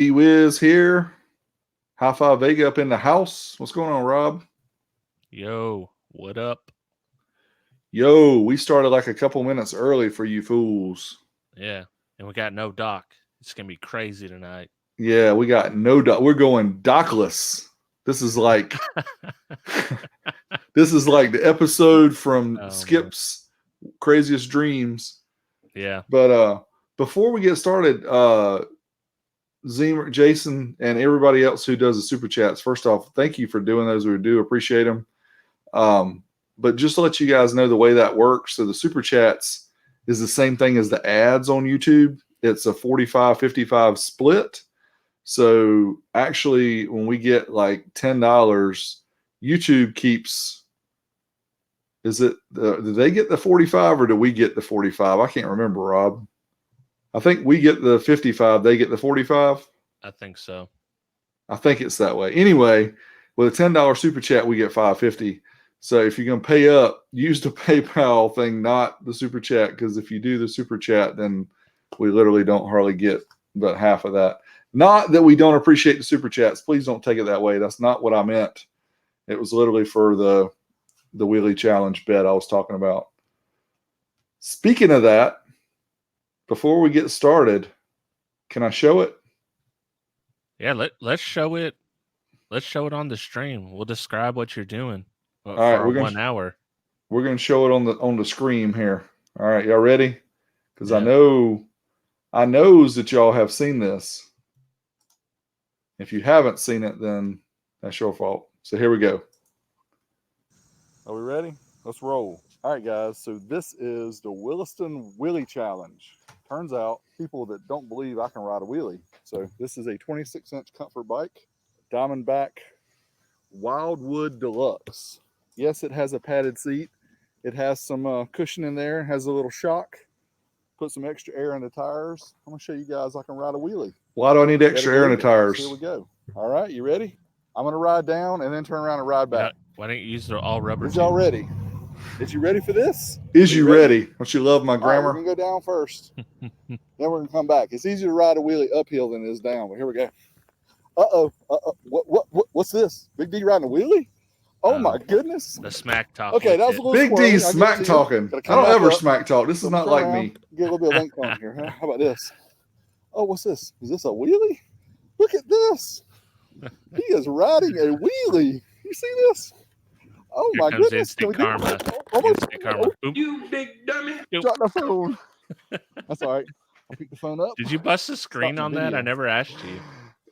E-Wiz here. High Five Vega up in the house. What's going on, Rob? Yo, what up? Yo, we started like a couple minutes early for you fools. Yeah, and we got no doc. It's gonna be crazy tonight. Yeah, we got no doc. We're going dockless. This is like this is like the episode from Man. Skip's Craziest Dreams. Yeah. But before we get started, Zemer, Jason, and everybody else who does the super chats, first off, thank you for doing those. We do appreciate them. But just to let you guys know the way that works, so the super chats is the same thing as the ads on YouTube. It's a 45-55 split. So actually, when we get like $10, YouTube keeps. Is it? Do they get the 45 or do we get the 45? I can't remember, Rob. I think we get the 55. They get the 45. I think so. I think it's that way. Anyway, with a $10 super chat, we get $5.50. So if you're going to pay up, use the PayPal thing, not the super chat, because if you do the super chat, then we literally don't hardly get but half of that. Not that we don't appreciate the super chats. Please don't take it that way. That's not what I meant. It was literally for the Wheelie Challenge bet I was talking about. Speaking of that, before we get started, can I show it? Yeah, let's show it. Let's show it on the stream. We'll describe what you're doing All right, for 1 hour. We're gonna show it on the screen here. All right, y'all ready? Because Yeah. I knows that y'all have seen this. If you haven't seen it, then that's your fault. So here we go. Are we ready? Let's roll. All right, guys. So this is the Williston Wheelie Challenge. Turns out people that don't believe I can ride a wheelie. So this is a 26-inch comfort bike, Diamondback Wildwood Deluxe. Yes, it has a padded seat. It has some cushion in there. It has a little shock. Put some extra air in the tires. I'm going to show you guys I can ride a wheelie. Why do I need extra air in the tires? Here we go. All right, you ready? I'm going to ride down and then turn around and ride back. Why don't you use the all rubber? Is y'all ready? Is you ready for this? Is you ready? Don't you love my grammar? Right, we're going to go down first. Then we're going to come back. It's easier to ride a wheelie uphill than it is down, but here we go. Uh-oh. What's this? Big D riding a wheelie? Oh my goodness. The smack talk. Okay, that was a little Big squirrely. D's smack talking. I don't ever smack talk. This is not like me. Get a little bit of length on here. Huh? How about this? Oh, what's this? Is this a wheelie? Look at this. He is riding a wheelie. You see this? Oh my goodness. Instant karma. Instant karma. You big dummy. Drop the phone. That's all right. I'll pick the phone up. Did you bust the screen on that? I never asked you.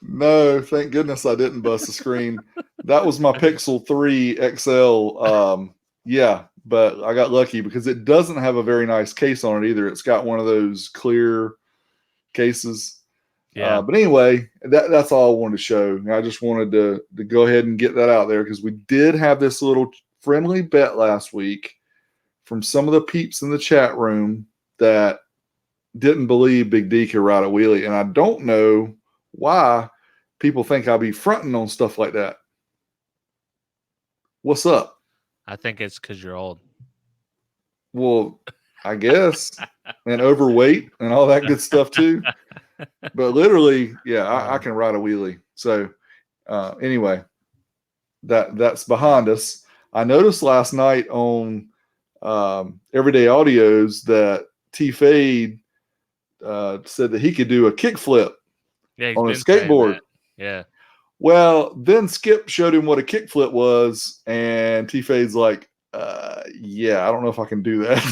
No, thank goodness I didn't bust the screen. That was my Pixel 3 XL. Yeah, but I got lucky because it doesn't have a very nice case on it either. It's got one of those clear cases. Yeah. But anyway, that's all I wanted to show. I just wanted to go ahead and get that out there because we did have this little friendly bet last week from some of the peeps in the chat room that didn't believe Big D could ride a wheelie. And I don't know why people think I'll be fronting on stuff like that. What's up? I think it's because you're old. Well, I guess. And overweight and all that good stuff too. But literally, yeah, I can ride a wheelie. So anyway, that's behind us. I noticed last night on Everyday Audios that T-Fade said that he could do a kickflip on a skateboard. Yeah. Well, then Skip showed him what a kickflip was, and T-Fade's like, yeah, I don't know if I can do that.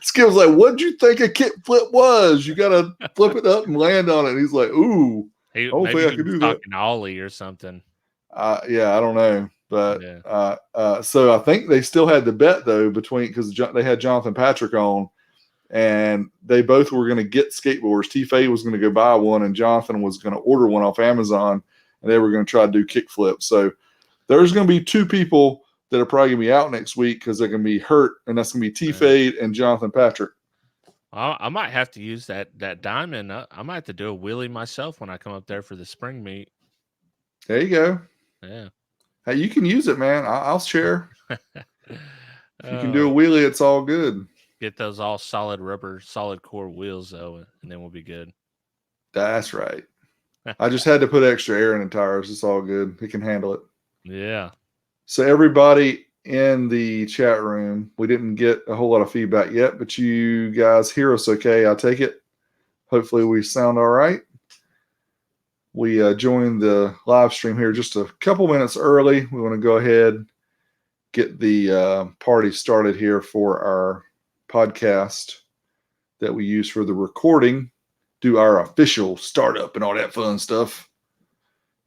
Skip's like, what'd you think a kickflip was? You got to flip it up and land on it. And he's like, ooh, I don't think I can do that. Ollie or something. Yeah, I don't know. But so I think they still had the bet, though, because they had Jonathan Patrick on. And they both were going to get skateboards. T-Fade was going to go buy one, and Jonathan was going to order one off Amazon, and they were going to try to do kickflips. So there's going to be two people that are probably going to be out next week because they're going to be hurt, and that's going to be T-Fade and Jonathan Patrick. I might have to use that diamond. I might have to do a wheelie myself when I come up there for the spring meet. There you go. Yeah. Hey, you can use it, man. I'll share. If you can do a wheelie, it's all good. Get those all solid rubber, solid core wheels, though, and then we'll be good. That's right. I just had to put extra air in the tires. It's all good. It can handle it. Yeah. So everybody in the chat room, we didn't get a whole lot of feedback yet, but you guys hear us okay? I take it. Hopefully we sound all right. We joined the live stream here just a couple minutes early. We want to go ahead, get the party started here for our podcast that we use for the recording, do our official startup and all that fun stuff,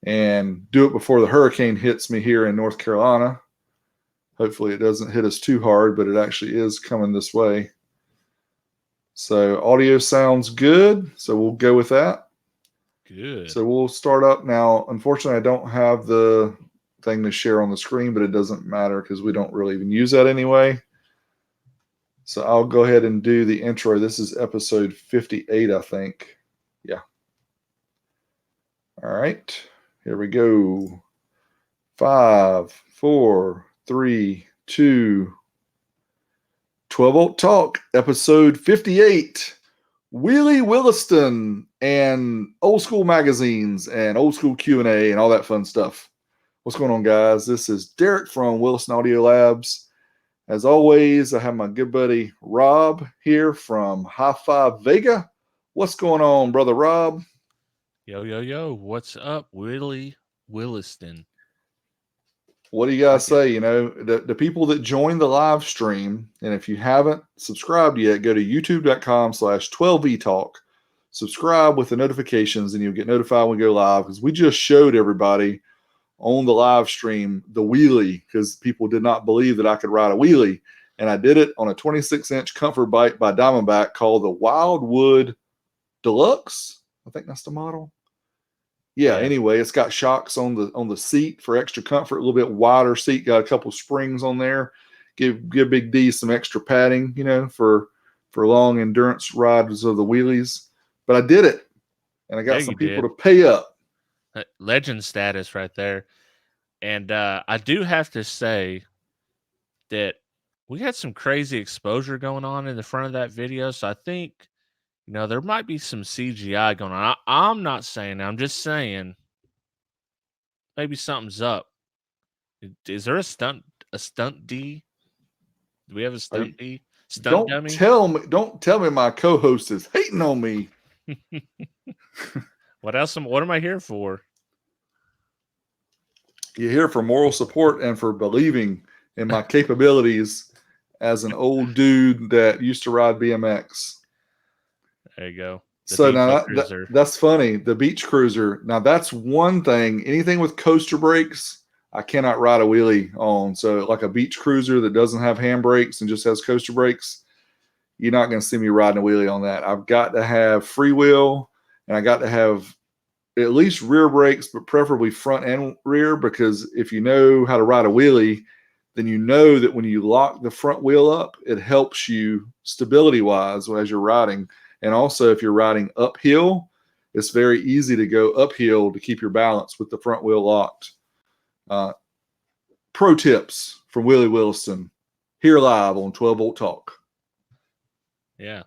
and do it before the hurricane hits me here in North Carolina. Hopefully it doesn't hit us too hard, but it actually is coming this way. So audio sounds good, so we'll go with that. Good. So we'll start up now. Unfortunately, I don't have the thing to share on the screen, but it doesn't matter because we don't really even use that anyway. So I'll go ahead and do the intro. This is episode 58, I think. Yeah. All right. Here we go. 5, 4, 3, 2. 12 Volt Talk, episode 58. Wheelie, Williston, and old school magazines and old school Q&A and all that fun stuff. What's going on, guys? This is Derek from Williston Audio Labs. As always, I have my good buddy Rob here from High Five Vega. What's going on, brother Rob? Yo, yo, yo. What's up, Williston? What do you guys say? You know, the people that join the live stream, and if you haven't subscribed yet, go to youtube.com/12vtalk. Subscribe with the notifications, and you'll get notified when we go live, because we just showed everybody on the live stream the wheelie, because people did not believe that I could ride a wheelie. And I did it on a 26-inch comfort bike by Diamondback called the Wildwood Deluxe. I think that's the model. Yeah, anyway, it's got shocks on the seat for extra comfort, a little bit wider seat, got a couple springs on there. Give Big D some extra padding, you know, for long endurance rides of the wheelies. But I did it, and I got some people to pay up. Legend status right there. And I do have to say that we had some crazy exposure going on in the front of that video. So I think, you know, there might be some CGI going on. I'm not saying, I'm just saying maybe something's up. Is there a stunt D? Do we have a stunt D? Stunt dummy? Don't tell me my co-host is hating on me. What else? What am I here for? You're here for moral support and for believing in my capabilities as an old dude that used to ride BMX. There you go. So now that's funny. The beach cruiser. Now that's one thing. Anything with coaster brakes, I cannot ride a wheelie on. So like a beach cruiser that doesn't have handbrakes and just has coaster brakes, you're not going to see me riding a wheelie on that. I've got to have freewheel, and I got to have at least rear brakes, but preferably front and rear, because if you know how to ride a wheelie, then you know that when you lock the front wheel up, it helps you stability-wise as you're riding. And also, if you're riding uphill, it's very easy to go uphill to keep your balance with the front wheel locked. Pro tips from Willie Williston here live on 12 Volt Talk. Yeah.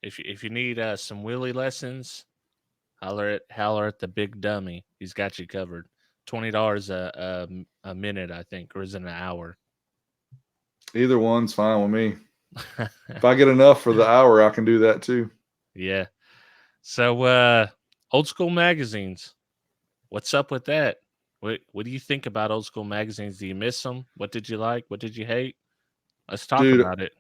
If you need some wheelie lessons, holler at the big dummy. He's got you covered. $20 a minute, I think, or is it an hour? Either one's fine with me. If I get enough for the hour, I can do that too. Yeah. So old school magazines. What's up with that? What do you think about old school magazines? Do you miss them? What did you like? What did you hate? Let's talk about it.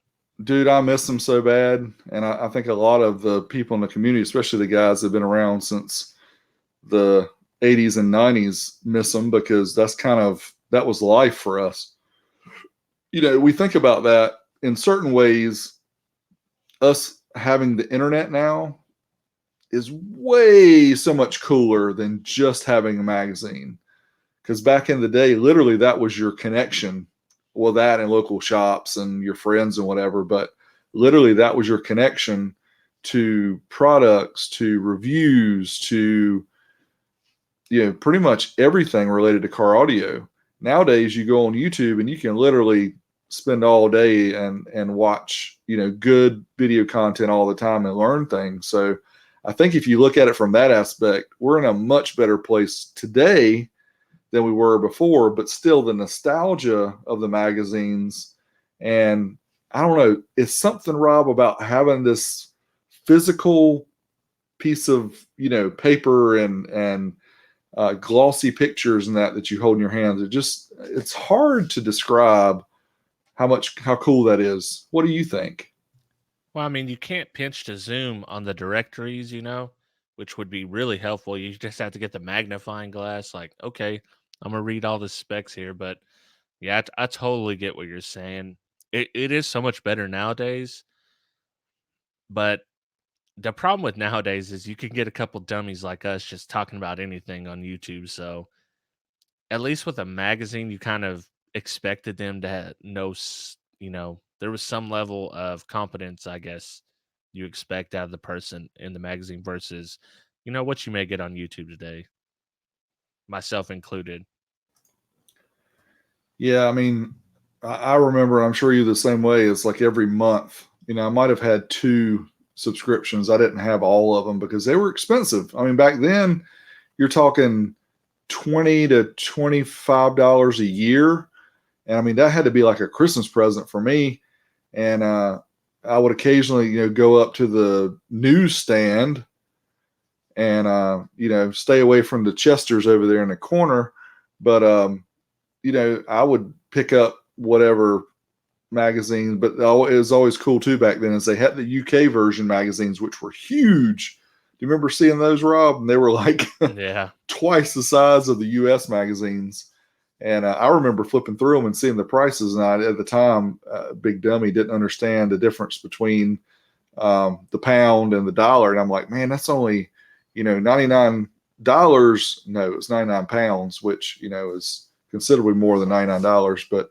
Dude, I miss them so bad. And I think a lot of the people in the community, especially the guys that have been around since the 80s and 90s, miss them, because that was life for us. You know, we think about that in certain ways. Us having the internet now is way so much cooler than just having a magazine. Because back in the day, literally that was your connection. Well, that and local shops and your friends and whatever, but literally that was your connection to products, to reviews, to, you know, pretty much everything related to car audio. Nowadays, you go on YouTube and you can literally spend all day and watch, you know, good video content all the time and learn things. So I think if you look at it from that aspect, we're in a much better place today than we were before, but still the nostalgia of the magazines. And I don't know, it's something, Rob, about having this physical piece of, paper and glossy pictures and that you hold in your hands. It's hard to describe how cool that is. What do you think? Well, I mean, you can't pinch to zoom on the directories, which would be really helpful. You just have to get the magnifying glass. Like, okay, I'm gonna read all the specs here, but yeah, I totally get what you're saying. It is so much better nowadays, but the problem with nowadays is you can get a couple dummies like us just talking about anything on YouTube. So at least with a magazine, you kind of expected them to know, there was some level of competence, I guess, you expect out of the person in the magazine versus, what you may get on YouTube today, myself included. Yeah, I mean, I remember, I'm sure you're the same way. It's like every month, I might have had two subscriptions. I didn't have all of them because they were expensive. I mean, back then, you're talking $20 to $25 a year. And I mean, that had to be like a Christmas present for me. And I would occasionally, go up to the newsstand and, stay away from the Chesters over there in the corner. But, I would pick up whatever magazines, but it was always cool too back then is they had the UK version magazines, which were huge. Do you remember seeing those, Rob? And they were like Yeah. twice the size of the US magazines. And I remember flipping through them and seeing the prices. And at the time, big dummy, didn't understand the difference between the pound and the dollar. And I'm like, man, that's only, $99. No, it's 99 pounds, which, is considerably more than $99. But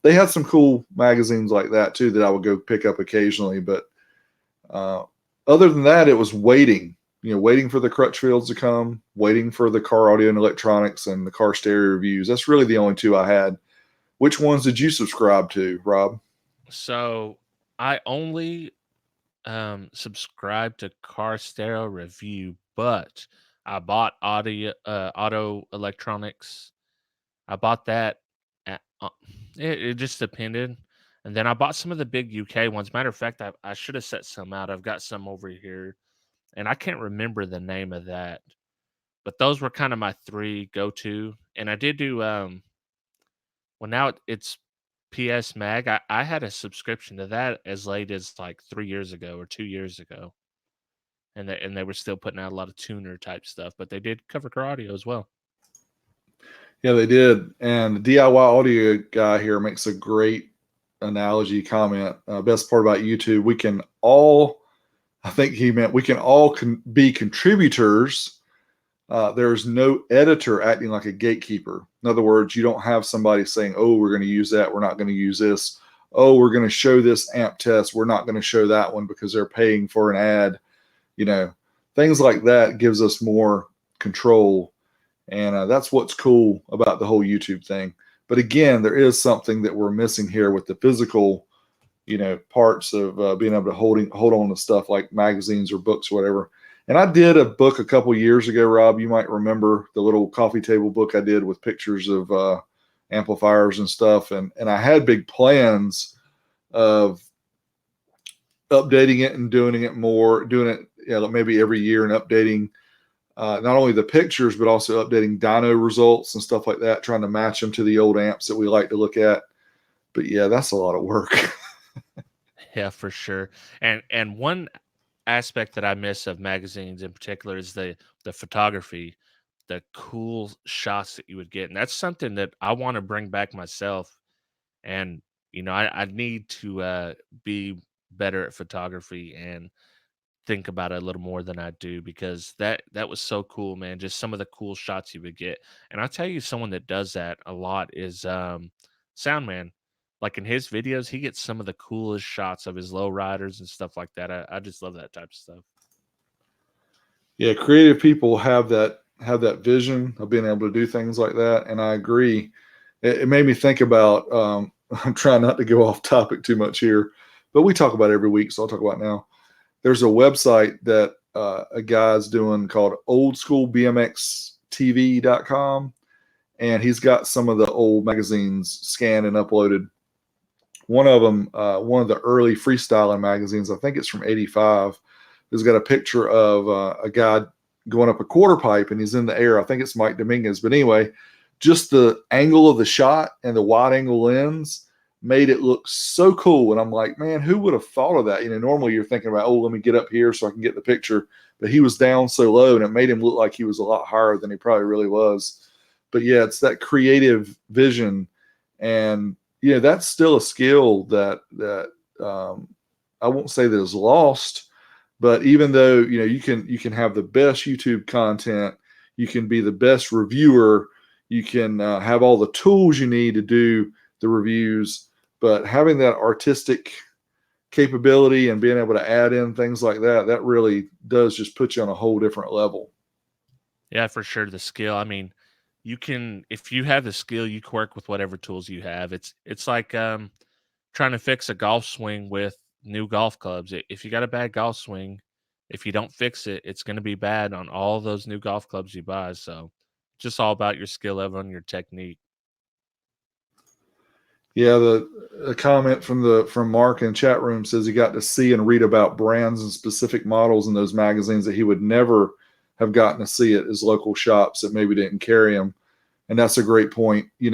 they had some cool magazines like that too that I would go pick up occasionally. But other than that, it was waiting for the Crutchfields to come, waiting for the car audio and electronics and the car stereo reviews. That's really the only two I had. Which ones did you subscribe to, Rob? So I only subscribe to Car Stereo Review, but I bought auto electronics. I bought that. At, it just depended. And then I bought some of the big UK ones. Matter of fact, I should have set some out. I've got some over here, and I can't remember the name of that. But those were kind of my three go-to. And I did do well, now it's PS Mag. I had a subscription to that as late as like 3 years ago or 2 years ago, and they were still putting out a lot of tuner type stuff, but they did cover car audio as well. Yeah, they did. And the DIY audio guy here makes a great analogy comment. Best part about YouTube, we can all, I think he meant we can all be contributors. There's no editor acting like a gatekeeper. In other words, you don't have somebody saying, oh, we're going to use that. We're not going to use this. Oh, we're going to show this amp test. We're not going to show that one because they're paying for an ad. Things like that gives us more control. And that's what's cool about the whole YouTube thing. But again, there is something that we're missing here with the physical, parts of being able to hold on to stuff like magazines or books or whatever. And I did a book a couple years ago, Rob. You might remember the little coffee table book I did with pictures of amplifiers and stuff. And I had big plans of updating it and doing it maybe every year and updating not only the pictures, but also updating dyno results and stuff like that, trying to match them to the old amps that we like to look at. But yeah, that's a lot of work. Yeah, for sure. And one aspect that I miss of magazines in particular is the photography, the cool shots that you would get. And that's something that I want to bring back myself. And I need to be better at photography and think about it a little more than I do, because that was so cool, man. Just some of the cool shots you would get. And I'll tell you, someone that does that a lot is Soundman. Like in his videos, he gets some of the coolest shots of his low riders and stuff like that. I just love that type of stuff. Yeah, creative people have that vision of being able to do things like that, and I agree. It made me think about. I'm trying not to go off topic too much here, but we talk about it every week, so I'll talk about it now. There's a website that a guy's doing called oldschoolbmxtv.com, and he's got some of the old magazines scanned and uploaded. One of them, one of the early freestyling magazines, I think it's from '85, has got a picture of a guy going up a quarter pipe, and he's in the air. I think it's Mike Dominguez, but anyway, just the angle of the shot and the wide angle lens made it look so cool. And I'm like, man, who would have thought of that? Normally you're thinking about, oh, let me get up here so I can get the picture. But he was down so low, and it made him look like he was a lot higher than he probably really was. But yeah, it's that creative vision. And, that's still a skill that I won't say that is lost, but even though, you can have the best YouTube content, you can be the best reviewer, you can have all the tools you need to do the reviews, but having that artistic capability and being able to add in things like that really does just put you on a whole different level. Yeah, for sure. The skill. I mean, if you have the skill, you can work with whatever tools you have. It's like trying to fix a golf swing with new golf clubs. If you got a bad golf swing, if you don't fix it, it's going to be bad on all those new golf clubs you buy. So, just all about your skill level and your technique. Yeah, the comment from Mark in chat room says he got to see and read about brands and specific models in those magazines that he would never have gotten to see at his local shops that maybe didn't carry them. And that's a great point. We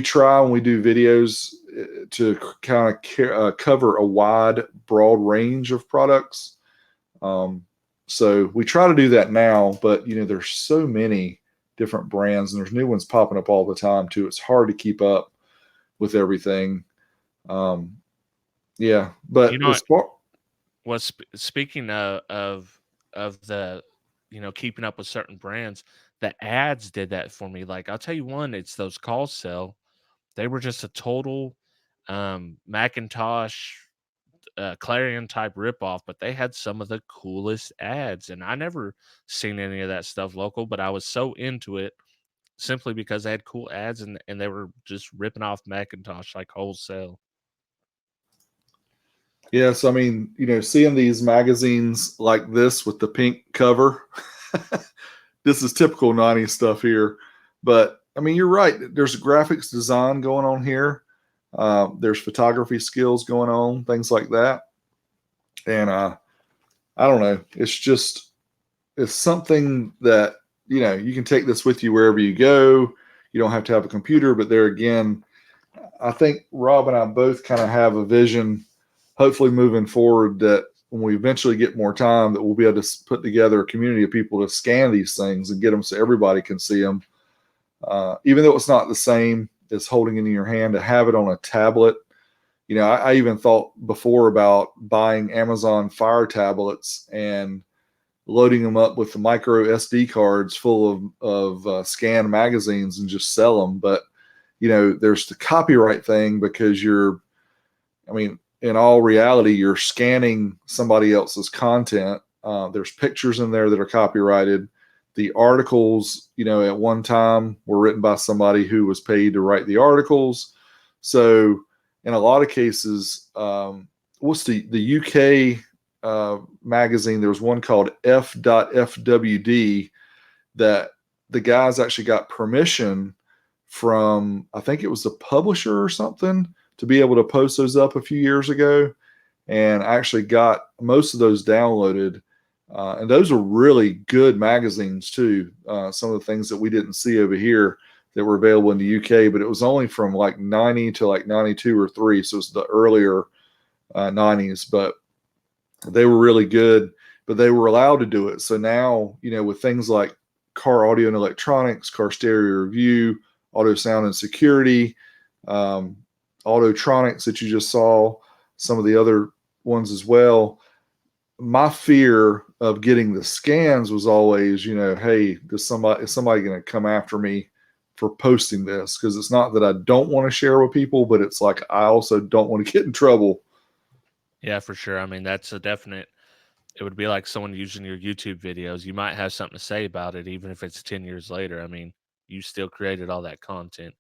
try when we do videos to kind of cover a wide, broad range of products. So we try to do that now, but there's so many different brands, and there's new ones popping up all the time too. It's hard to keep up with everything. Yeah, but as far was speaking of the keeping up with certain brands, the ads did that for me. Like I'll tell you one, it's those call cell. They were just a total Macintosh Clarion type ripoff, but they had some of the coolest ads, and I never seen any of that stuff local, but I was so into it simply because they had cool ads and they were just ripping off Macintosh like wholesale. Yes, I mean, seeing these magazines like this with the pink cover, this is typical 90s stuff here. But I mean, you're right. There's graphics design going on here. There's photography skills going on, things like that. And I don't know. It's something that, you can take this with you wherever you go. You don't have to have a computer, but there again, I think Rob and I both kind of have a vision, hopefully moving forward, that when we eventually get more time, that we'll be able to put together a community of people to scan these things and get them so everybody can see them. Even though it's not the same as holding it in your hand, to have it on a tablet. I even thought before about buying Amazon Fire tablets and loading them up with the micro SD cards full of scanned magazines and just sell them. But, there's the copyright thing, because in all reality, you're scanning somebody else's content. There's pictures in there that are copyrighted. The articles, at one time were written by somebody who was paid to write the articles. So in a lot of cases, what's the UK magazine? There was one called F.FWD that the guys actually got permission from, I think it was the publisher or something, to be able to post those up a few years ago, and actually got most of those downloaded. And those are really good magazines too. Some of the things that we didn't see over here that were available in the UK, but it was only from like 90 to like 92 or 3. So it's the earlier 90s, but they were really good, but they were allowed to do it. So now, with things like car audio and electronics, car stereo review, auto sound and security, Autotronics that you just saw, some of the other ones as well. My fear of getting the scans was always, hey, is somebody going to come after me for posting this? Because it's not that I don't want to share with people, but it's like I also don't want to get in trouble. Yeah, for sure. I mean, that's a definite. It would be like someone using your YouTube videos. You might have something to say about it, even if it's 10 years later. I mean, you still created all that content.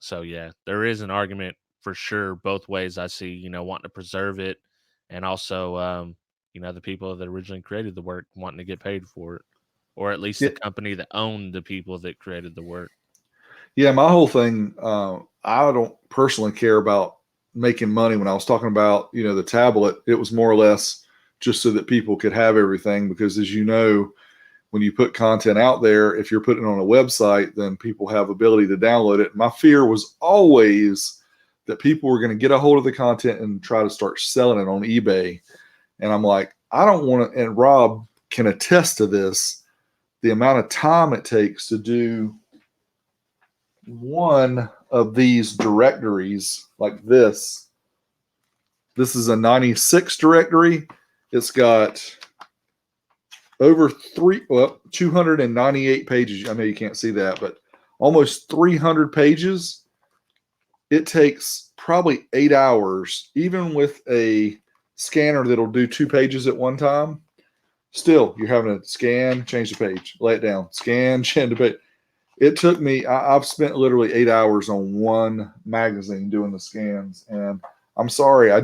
So yeah, there is an argument for sure both ways. I see, wanting to preserve it, and also the people that originally created the work wanting to get paid for it, or at least Yeah, the company that owned the people that created the work. yeah. My whole thing, I don't personally care about making money. When I was talking about, the tablet, it was more or less just so that people could have everything. Because as you know, when you put content out there, if you're putting it on a website, then people have ability to download it. My fear was always that people were going to get a hold of the content and try to start selling it on eBay. And I'm like, I don't want to, and Rob can attest to this, the amount of time it takes to do one of these directories like this. This is a 96 directory. It's got over 298 pages. I know you can't see that, but almost 300 pages. It takes probably 8 hours, even with a scanner that'll do 2 pages at one time. Still, you're having to scan, change the page, lay it down, scan, change the page. It took me, I've spent literally 8 hours on one magazine doing the scans. And I'm sorry, I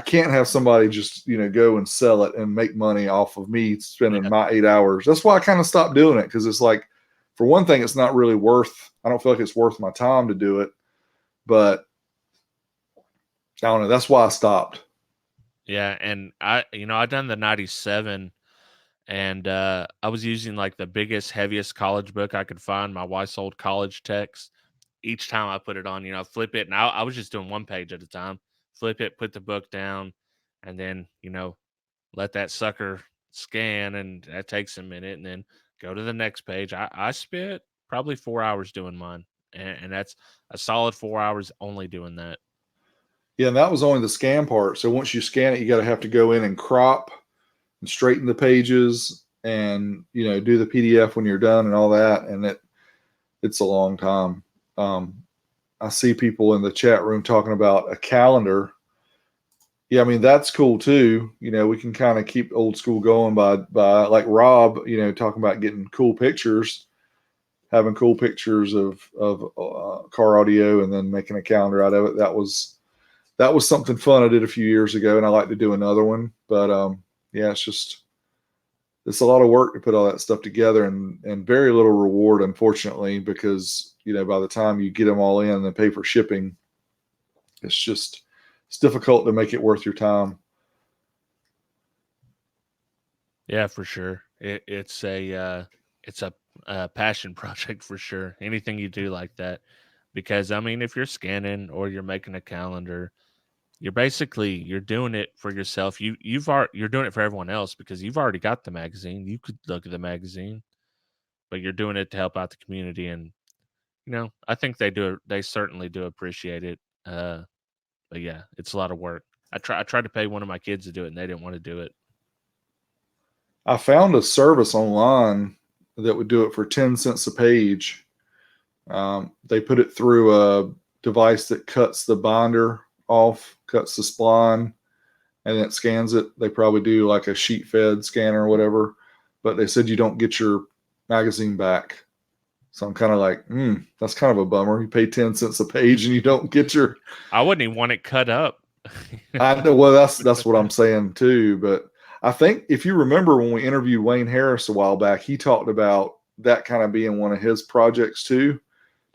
can't have somebody just, go and sell it and make money off of me spending my 8 hours. That's why I kind of stopped doing it. Cause it's like, for one thing, it's not really I don't feel like it's worth my time to do it, but I don't know. That's why I stopped. Yeah, and I done the 97, and I was using like the biggest, heaviest college book I could find, my wife's old college text. Each time I put it on, flip it, and I was just doing one page at a time. Flip it, put the book down, and then let that sucker scan, and that takes a minute, and then go to the next page. I spent probably 4 hours doing mine, and that's a solid 4 hours only doing that. Yeah, and that was only the scan part. So once you scan it, you got to have to go in and crop and straighten the pages and do the PDF when you're done and all that. And it's a long time. I see people in the chat room talking about a calendar. Yeah, I mean that's cool too. We can kind of keep old school going by like Rob, talking about getting cool pictures, having cool pictures of car audio, and then making a calendar out of it. That was something fun I did a few years ago, and I like to do another one. But yeah, it's a lot of work to put all that stuff together, and very little reward, unfortunately, because by the time you get them all in and pay for shipping, it's difficult to make it worth your time. Yeah, for sure. It's a passion project for sure. Anything you do like that, because I mean, if you're scanning or you're making a calendar, you're doing it for yourself. You're doing it for everyone else because you've already got the magazine. You could look at the magazine, but you're doing it to help out the community, and I think they certainly do appreciate it. But yeah, it's a lot of work. I tried to pay one of my kids to do it, and they didn't want to do it. I found a service online that would do it for 10 cents a page. They put it through a device that cuts the binder off, cuts the spline, and then it scans it. They probably do like a sheet fed scanner or whatever, but they said you don't get your magazine back. So I'm kind of like, that's kind of a bummer. You pay 10 cents a page and you don't get your. I wouldn't even want it cut up. I know. Well, that's what I'm saying too. But I think if you remember when we interviewed Wayne Harris a while back, he talked about that kind of being one of his projects too. Do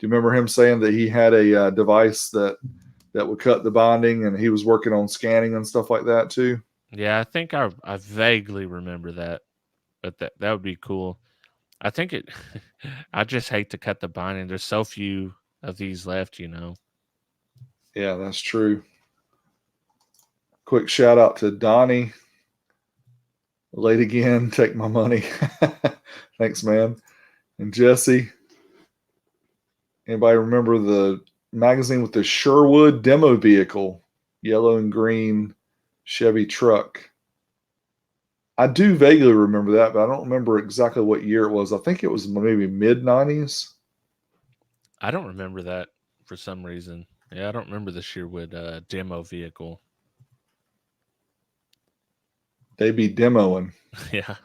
you remember him saying that he had a device that would cut the binding, and he was working on scanning and stuff like that too? Yeah, I think I vaguely remember that, but that would be cool. I think it. I just hate to cut the binding. There's so few of these left, Yeah, that's true. Quick shout out to Donnie. Late again. Take my money. Thanks, man. And Jesse. Anybody remember the magazine with the Sherwood demo vehicle, yellow and green Chevy truck? I do vaguely remember that, but I don't remember exactly what year it was. I think it was maybe mid 90s. I don't remember that for some reason. Yeah, I don't remember the Sherwood demo vehicle. They be demoing. Yeah.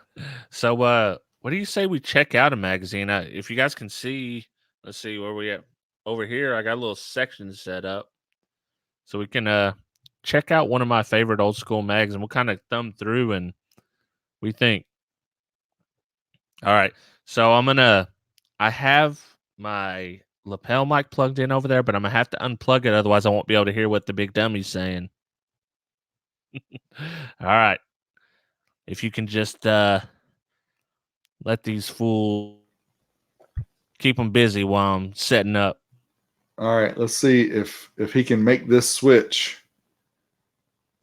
So, what do you say we check out a magazine? If you guys can see, let's see where we at over here. I got a little section set up, so we can check out one of my favorite old school mags, and we'll kind of thumb through and we think. All right, so I have my lapel mic plugged in over there, but I'm gonna have to unplug it, otherwise I won't be able to hear what the big dummy's saying. All right, if you can just let these fools keep them busy while I'm setting up. All right, let's see if he can make this switch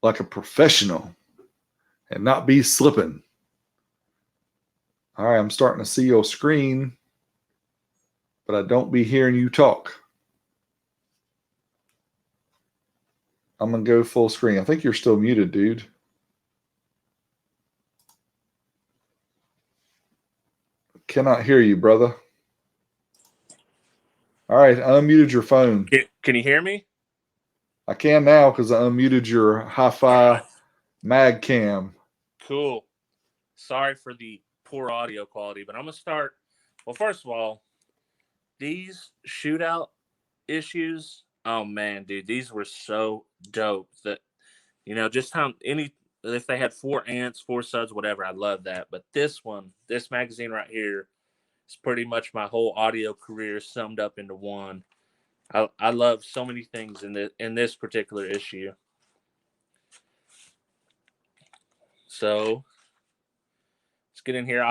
like a professional and not be slipping. All right, I'm starting to see your screen, but I don't be hearing you talk. I'm going to go full screen. I think you're still muted, dude. Cannot hear you, brother. All right, I unmuted your phone. Can you hear me? I can now because I unmuted your hi-fi mag cam. Cool. Sorry for the poor audio quality, but I'm going to start. Well, first of all, these shootout issues, oh man, dude, these were so dope that, just how if they had 4 ants, 4 suds, whatever, I love that. But this magazine right here is pretty much my whole audio career summed up into one. I love so many things in this particular issue. So let's get in here.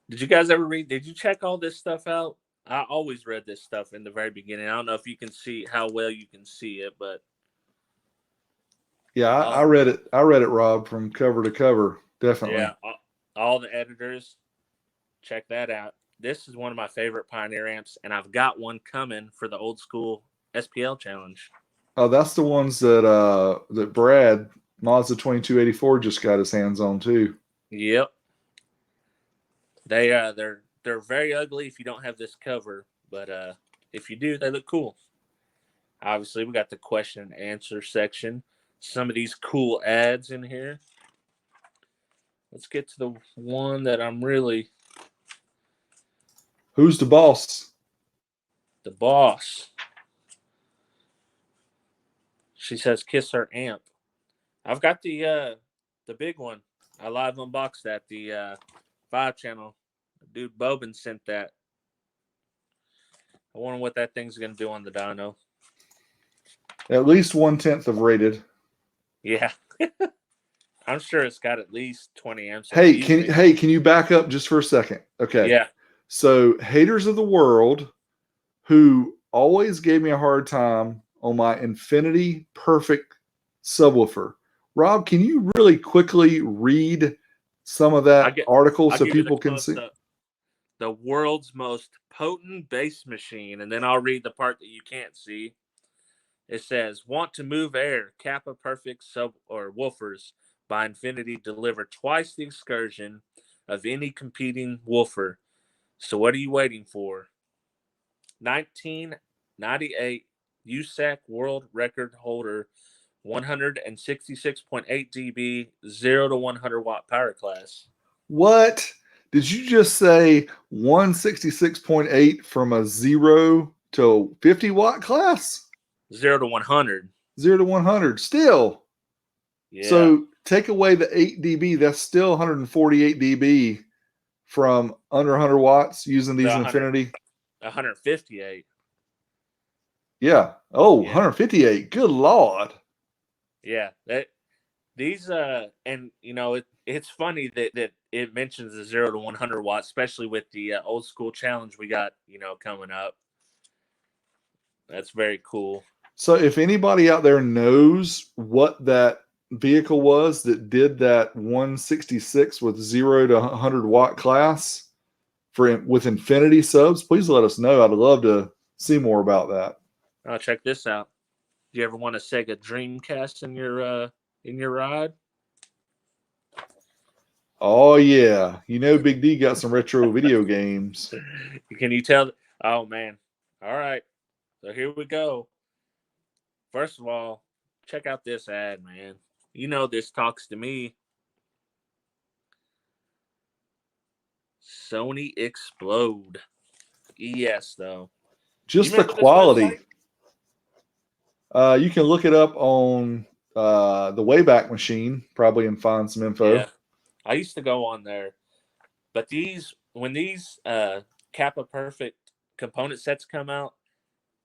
Did you guys ever did you check all this stuff out? I always read this stuff in the very beginning. I don't know if you can see how well you can see it, but yeah, I read it. I read it, Rob, from cover to cover. Definitely. Yeah, all the editors, check that out. This is one of my favorite Pioneer amps, and I've got one coming for the old school SPL challenge. Oh, that's the ones that Brad Mazda 2284 just got his hands on too. Yep. They're very ugly if you don't have this cover, but if you do, they look cool. Obviously, we got the question and answer section. Some of these cool ads in here. Let's get to the one that I'm really. Who's the boss? The boss. She says, "Kiss her amp." I've got the big one. I live unboxed that, the 5-channel. Dude Bobin sent that. I wonder what that thing's gonna do on the dyno. At least 1/10 of rated. Yeah. I'm sure it's got at least 20 amps. Hey, can you back up just for a second? Okay. Yeah. So haters of the world who always gave me a hard time on my Infinity Perfect subwoofer. Rob, can you really quickly read some of that article so people can see? The world's most potent bass machine, and then I'll read the part that you can't see. It says, "Want to move air? Kappa Perfect woofers by Infinity deliver twice the excursion of any competing woofer. So what are you waiting for?" 1998 USAC world record holder, 166.8 dB, 0 to 100 watt power class. What? Did you just say 166.8 from a 0 to 50 watt class? 0 to 100. 0 to 100. Still. Yeah. So take away the 8 dB. That's still 148 dB from under 100 watts using these Infinity. 158. Yeah. Oh, yeah. 158. Good Lord. Yeah. These and it's funny that it mentions the 0 to 100 watts, especially with the old school challenge we got coming up. That's very cool. So if anybody out there knows what that vehicle was that did that 166 with 0 to 100 watt class with Infinity subs, please let us know. I'd love to see more about that. Oh, check this out. Do you ever want a Sega Dreamcast in your ride? Oh yeah, Big D got some retro video games. Can you tell? Oh man! All right, so here we go. First of all, check out this ad, man. This talks to me. Sony Explode. Yes, though. Just the quality. You can look it up on the Wayback Machine, probably, and find some info. Yeah, I used to go on there, but when these Kappa Perfect component sets come out,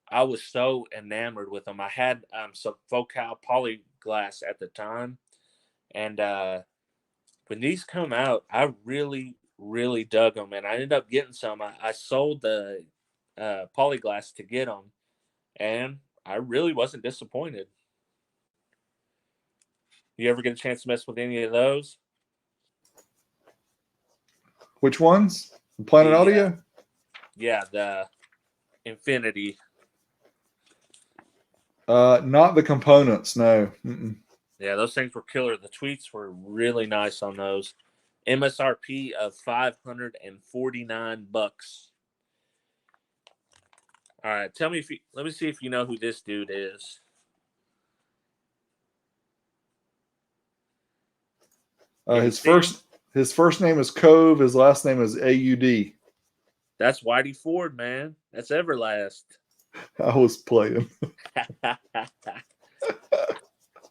I was so enamored with them. I had some Focal polyglass at the time, and when these come out, I really, really dug them, and I ended up getting some. I sold the polyglass to get them, and I really wasn't disappointed. You ever get a chance to mess with any of those? Which ones? Planet Audio? Yeah, the Infinity. Not the components, no. Mm-mm. Yeah, those things were killer. The tweets were really nice on those. MSRP of $549. All right, tell me if you. Let me see if you know who this dude is. His first name is Cove. His last name is AUD. That's Whitey Ford, man. That's Everlast. I was playing.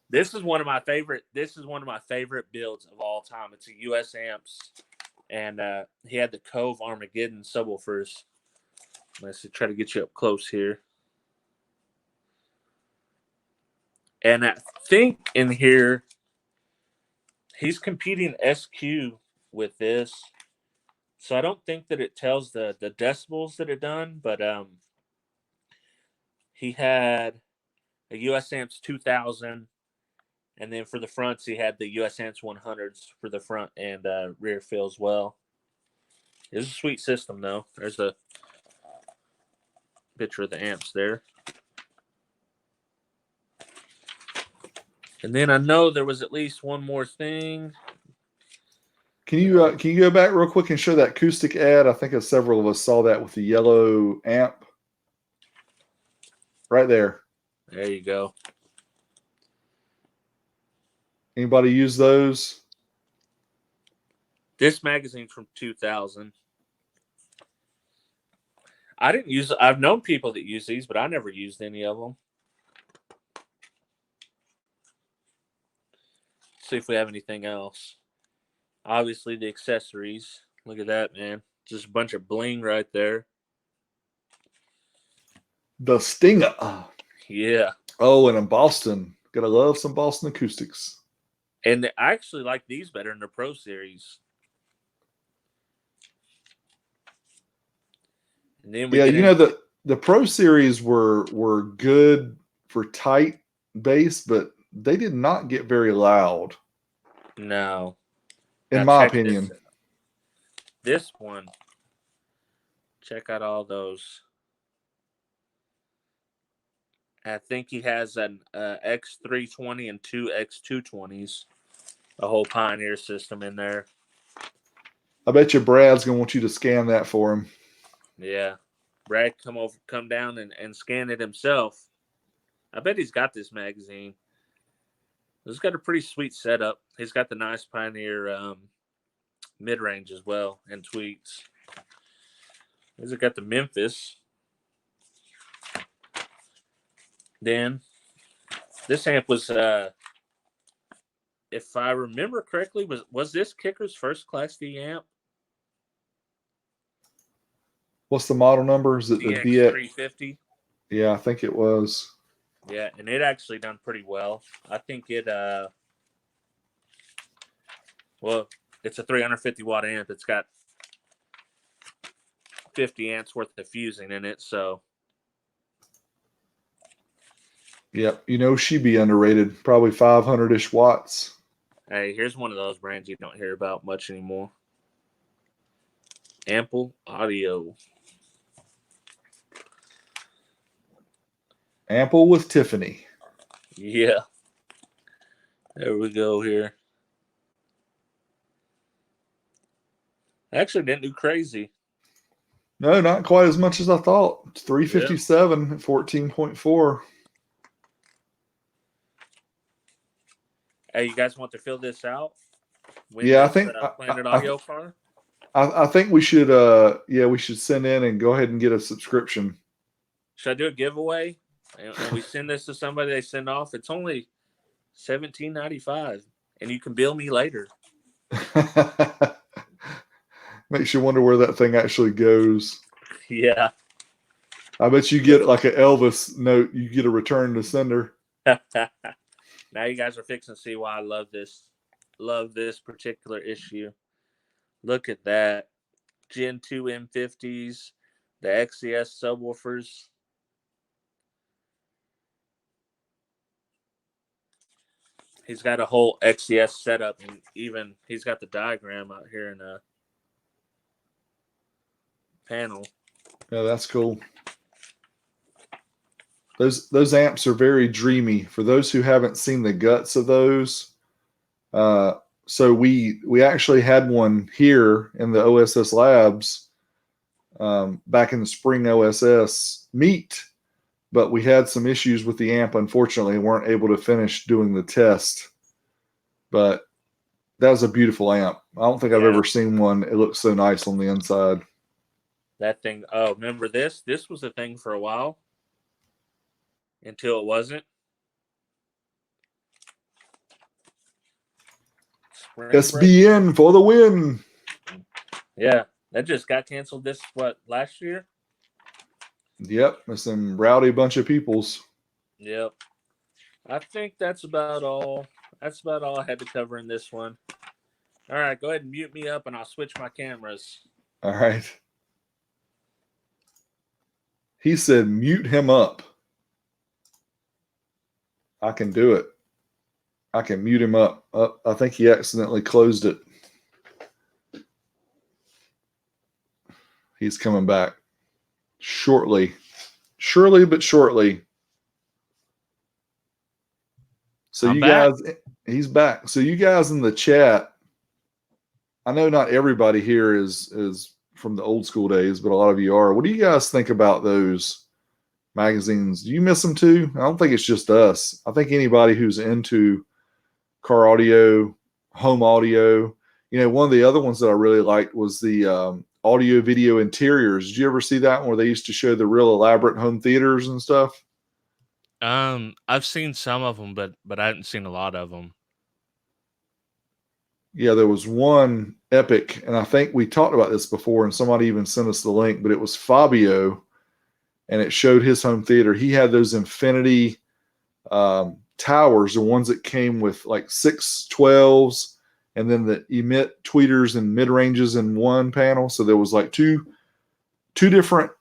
This is one of my favorite builds of all time. It's a US Amps, and he had the Cove Armageddon subwoofers. Let's try to get you up close here. And I think in here he's competing SQ with this. So I don't think that it tells the decibels that it done, but he had a US Amps 2000, and then for the fronts he had the US Amps 100s for the front and rear fill as well. It's a sweet system though. There's a picture of the amps there. And then I know there was at least one more thing. Can you go back real quick and show that acoustic ad? I think several of us saw that with the yellow amp. Right there. There you go. Anybody use those? This magazine's from 2000. I've known people that use these, but I never used any of them. See if we have anything else. Obviously, the accessories. Look at that, man. Just a bunch of bling right there. The Stinger. Yeah. Oh, and in Boston. Gotta love some Boston acoustics. And I actually like these better than the Pro Series. And then the Pro Series were good for tight bass, but they did not get very loud. No. In my opinion. This one. Check out all those. I think he has an X320 and two X220s. A whole Pioneer system in there. I bet you Brad's going to want you to scan that for him. Yeah. Brad come down and scan it himself. I bet he's got this magazine. It's got a pretty sweet setup. He's got the nice Pioneer mid-range as well and tweets. He's got the Memphis. Then this amp was, if I remember correctly, was this Kicker's first Class D amp? What's the model number? Is it the DX350? Yeah, I think it was. Yeah, and it actually done pretty well. I think it, it's a 350 watt amp. It's got 50 amps worth of fusing in it, so. Yep, she'd be underrated. Probably 500-ish watts. Hey, here's one of those brands you don't hear about much anymore. Ample Audio. Ample with Tiffany. Yeah. There we go here. Actually didn't do crazy. No, not quite as much as I thought. It's 357 at 14.4. Hey, you guys want to fill this out? I think Planet Audio car. I think we should we should send in and go ahead and get a subscription. Should I do a giveaway? And we send this to somebody, they send off. It's only $17.95, and you can bill me later. Makes you wonder where that thing actually goes. Yeah. I bet you get like an Elvis note. You get a return to sender. Now you guys are fixing to see why I love this. Love this particular issue. Look at that. Gen 2 M50s, the XCS subwoofers. He's got a whole XCS setup, and even he's got the diagram out here in a panel. Yeah, that's cool. Those amps are very dreamy. For those who haven't seen the guts of those, so we actually had one here in the OSS labs back in the spring OSS meet, but we had some issues with the amp. Unfortunately, and weren't able to finish doing the test. But that was a beautiful amp. I don't think I've ever seen one. It looks so nice on the inside. That thing. Oh, remember this? This was a thing for a while. Until it wasn't. SBN for the win. Yeah, that just got canceled last year? Yep, there's some rowdy bunch of peoples. Yep. I think that's about all. That's about all I had to cover in this one. All right, go ahead and mute me up and I'll switch my cameras. All right. He said mute him up. I can do it. I can mute him up. I think he accidentally closed it. He's coming back shortly. Surely, but shortly. So I'm you back. guys, he's back. So you guys in the chat, I know not everybody here is from the old school days, but a lot of you are. What do you guys think about those magazines? Do you miss them too? I don't think it's just us. I think anybody who's into car audio, home audio. You know, one of the other ones that I really liked was the audio video interiors. Did you ever see that one where they used to show the real elaborate home theaters and stuff? I've seen some of them, but I haven't seen a lot of them. Yeah, there was one epic, and I think we talked about this before, and somebody even sent us the link, but it was Fabio, and it showed his home theater. He had those infinity towers, the ones that came with like 612s, and then the emit tweeters and mid-ranges in one panel. So there was like two different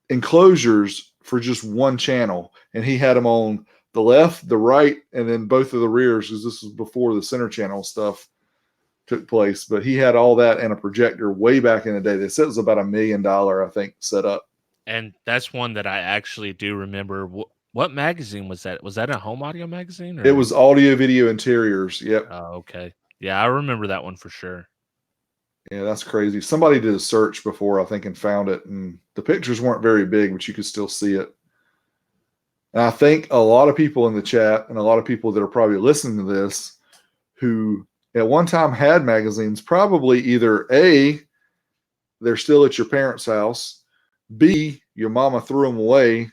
enclosures for just one channel, and he had them on the left, the right, and then both of the rears, because this was before the center channel stuff took place. But he had all that and a projector way back in the day. They said it was about $1 million, I think, set up. And that's one that I actually do remember. What magazine was that? Was that a home audio magazine? Or? It was Audio Video Interiors. Yep. Oh, okay. Yeah, I remember that one for sure. Yeah, that's crazy. Somebody did a search before, I think, and found it. And the pictures weren't very big, but you could still see it. And I think a lot of people in the chat and a lot of people that are probably listening to this who at one time had magazines, probably either A, they're still at your parents' house, B, your mama threw them away,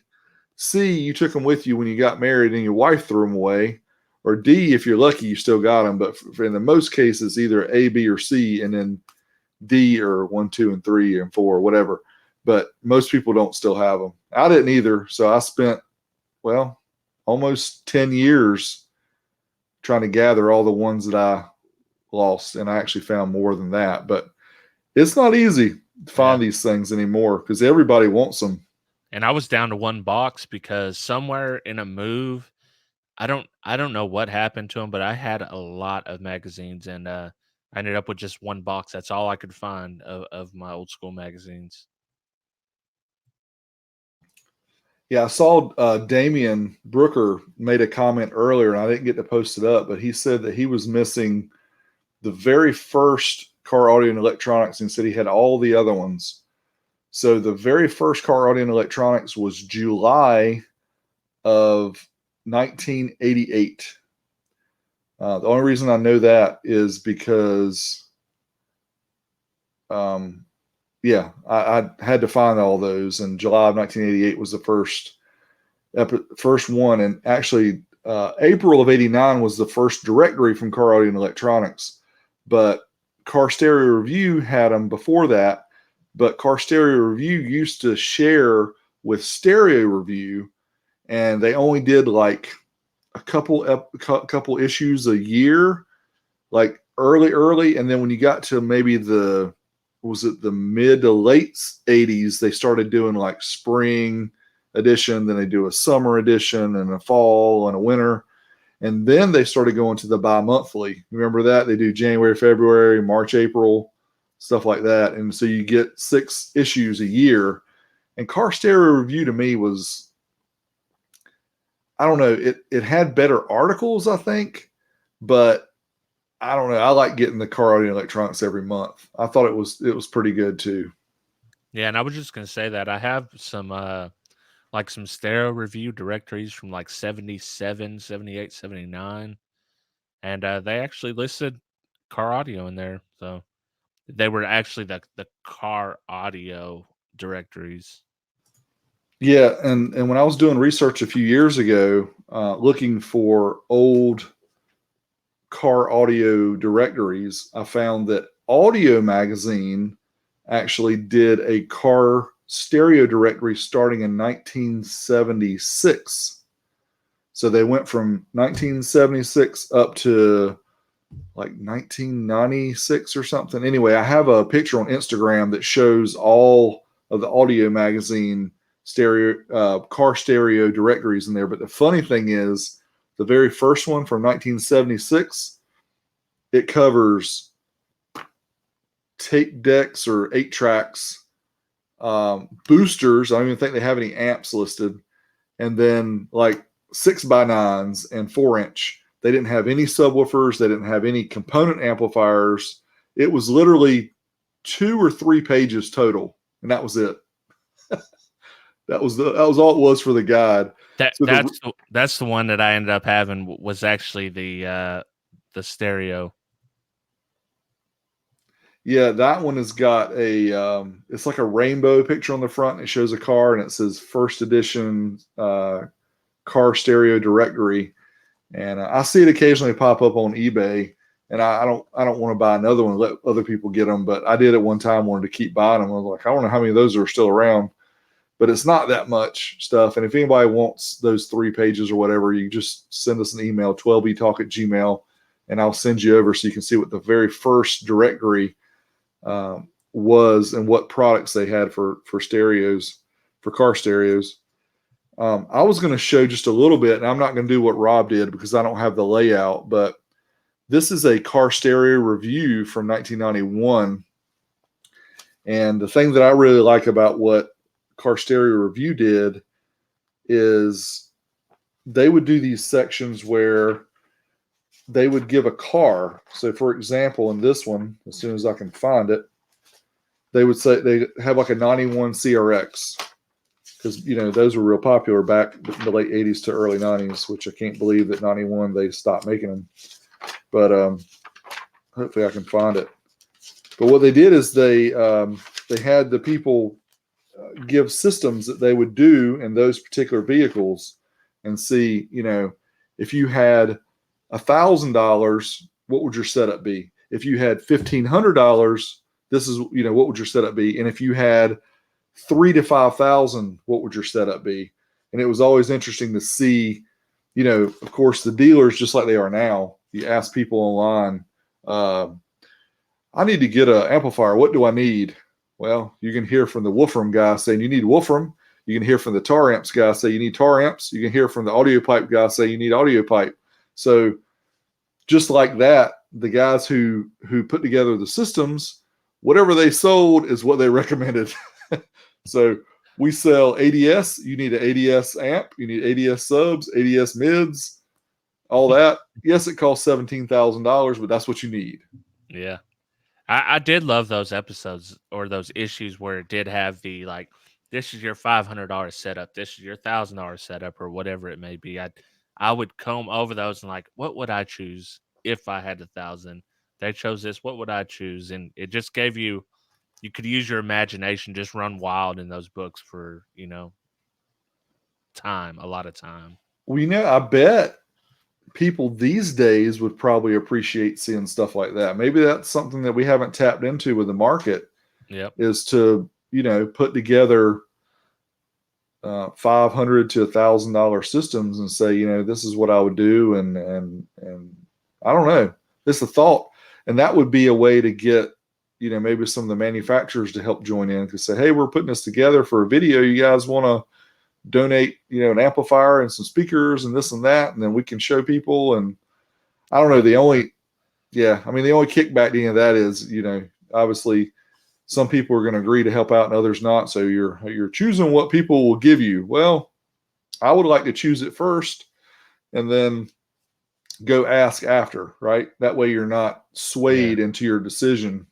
C, you took them with you when you got married and your wife threw them away, or D, if you're lucky, you still got them. But in the most cases, either A, B, or C, and then D or 1, 2, and 3, and 4, whatever. But most people don't still have them. I didn't either. So I spent, well, almost 10 years trying to gather all the ones that I lost. And I actually found more than that. But it's not easy to find these things anymore because everybody wants them. And I was down to one box because somewhere in a move, I don't know what happened to them, but I had a lot of magazines, and I ended up with just one box. That's all I could find of my old school magazines. Yeah, I saw Damian Brooker made a comment earlier, and I didn't get to post it up, but he said that he was missing the very first car audio and electronics and said he had all the other ones. So the very first car audio and electronics was July of 1988. The only reason I know that is because, I had to find all those, and July of 1988 was the first one. And actually, April of '89 was the first directory from Car Audio and Electronics, but Car Stereo Review had them before that. But Car Stereo Review used to share with Stereo Review, and they only did like a couple issues a year, like early, and then when you got to maybe the mid to late '80s, they started doing like spring edition, then they do a summer edition and a fall and a winter, and then they started going to the bi-monthly. Remember that? They do January, February, March, April, stuff like that, and so you get 6 issues a year. And Car Stereo Review to me was, I don't know, it had better articles, I think, but I don't know. I like getting the Car Audio and Electronics every month. I thought it was pretty good too. Yeah, and I was just gonna say that I have some like some stereo review directories from like 77, 78, 79, and they actually listed car audio in there. So they were actually the car audio directories. Yeah, and when I was doing research a few years ago, looking for old car audio directories, I found that Audio Magazine actually did a car stereo directory starting in 1976. So they went from 1976 up to like 1996 or something. Anyway, I have a picture on Instagram that shows all of the Audio Magazine car stereo directories in there. But the funny thing is, the very first one from 1976, it covers tape decks or 8 tracks, boosters. I don't even think they have any amps listed, and then like 6x9s and 4-inch. They didn't have any subwoofers. They didn't have any component amplifiers. It was literally 2 or 3 pages total, and that was it. that was all it was for the guide. That's the one that I ended up having was actually the stereo. Yeah, that one has got it's like a rainbow picture on the front. It shows a car and it says first edition car stereo directory. And I see it occasionally pop up on eBay, and I don't want to buy another one and let other people get them. But I did at one time, wanted to keep buying them. I was like, I don't know how many of those are still around, but it's not that much stuff. And if anybody wants those 3 pages or whatever, you just send us an email, 12btalk@gmail.com, and I'll send you over so you can see what the very first directory was and what products they had for stereos, for car stereos. I was going to show just a little bit, and I'm not going to do what Rob did because I don't have the layout, but this is a car stereo review from 1991. And the thing that I really like about what Car Stereo Review did is they would do these sections where they would give a car. So, for example, in this one, as soon as I can find it, they would say they have like a 91 CRX. Because, those were real popular back in the late 80s to early 90s, which I can't believe that 91 they stopped making them. But hopefully I can find it. But what they did is they had the people give systems that they would do in those particular vehicles and see, if you had $1,000, what would your setup be? If you had $1,500, this is, what would your setup be? And if you had 3,000 to 5,000, what would your setup be? And it was always interesting to see, of course, the dealers, just like they are now, you ask people online, I need to get an amplifier. What do I need? Well, you can hear from the Wolfram guy saying you need Wolfram. You can hear from the tar amps guy say you need tar amps. You can hear from the audio pipe guy say you need audio pipe. So just like that, the guys who put together the systems, whatever they sold is what they recommended. So we sell ADS. You need an ADS amp. You need ADS subs, ADS mids, all that. Yes, it costs $17,000, but that's what you need. Yeah. I did love those episodes or those issues where it did have the like, this is your $500 setup, this is your $1,000 setup, or whatever it may be. I would comb over those and like, what would I choose if I had 1,000? They chose this. What would I choose? And it just gave you could use your imagination, just run wild in those books for a lot of time. Well, I bet people these days would probably appreciate seeing stuff like that. Maybe that's something that we haven't tapped into with the market, Yep. is to, put together $500 to $1,000 systems and say, this is what I would do. And I don't know, it's a thought. And that would be a way to get, maybe some of the manufacturers to help join in, to say, hey, we're putting this together for a video. You guys want to donate, an amplifier and some speakers and this and that, and then we can show people. And I don't know, the only kickback to any of that is, obviously some people are going to agree to help out and others not. So you're choosing what people will give you. Well, I would like to choose it first and then go ask after, right? That way you're not swayed into your decision.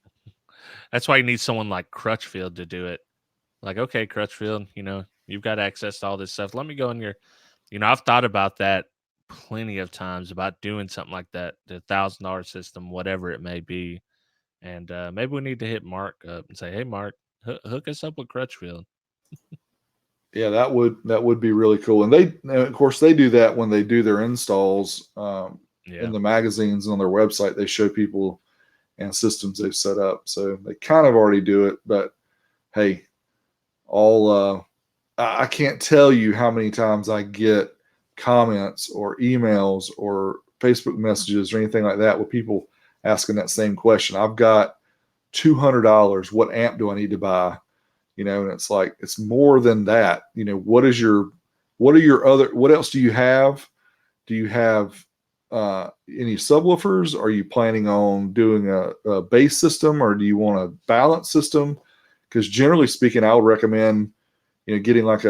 That's why you need someone like Crutchfield to do it. Like, okay, Crutchfield, you've got access to all this stuff. Let me go in your, I've thought about that plenty of times, about doing something like that, the $1,000 system, whatever it may be. And maybe we need to hit Mark up and say, hey, Mark, hook us up with Crutchfield. Yeah, that would be really cool. And of course, they do that when they do their installs in the magazines on their website. They show people and systems they've set up, so they kind of already do it. But hey, I can't tell you how many times I get comments or emails or Facebook messages or anything like that with people asking that same question. I've got $200. What amp do I need to buy? And it's like, it's more than that. What are your other, what else do you have? Do you have any subwoofers? Are you planning on doing a bass system, or do you want a balance system? Because generally speaking, I would recommend, getting like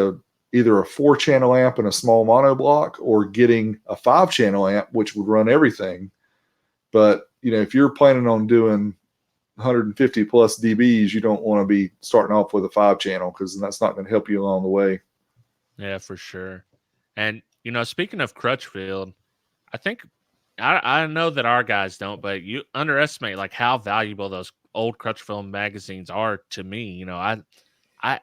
either a 4-channel amp and a small mono block, or getting a 5-channel amp, which would run everything. But, if you're planning on doing 150 plus dBs, you don't want to be starting off with a 5-channel, because that's not going to help you along the way. Yeah, for sure. And, speaking of Crutchfield, I think I know that our guys don't, but you underestimate like how valuable those old Crutchfield magazines are to me. I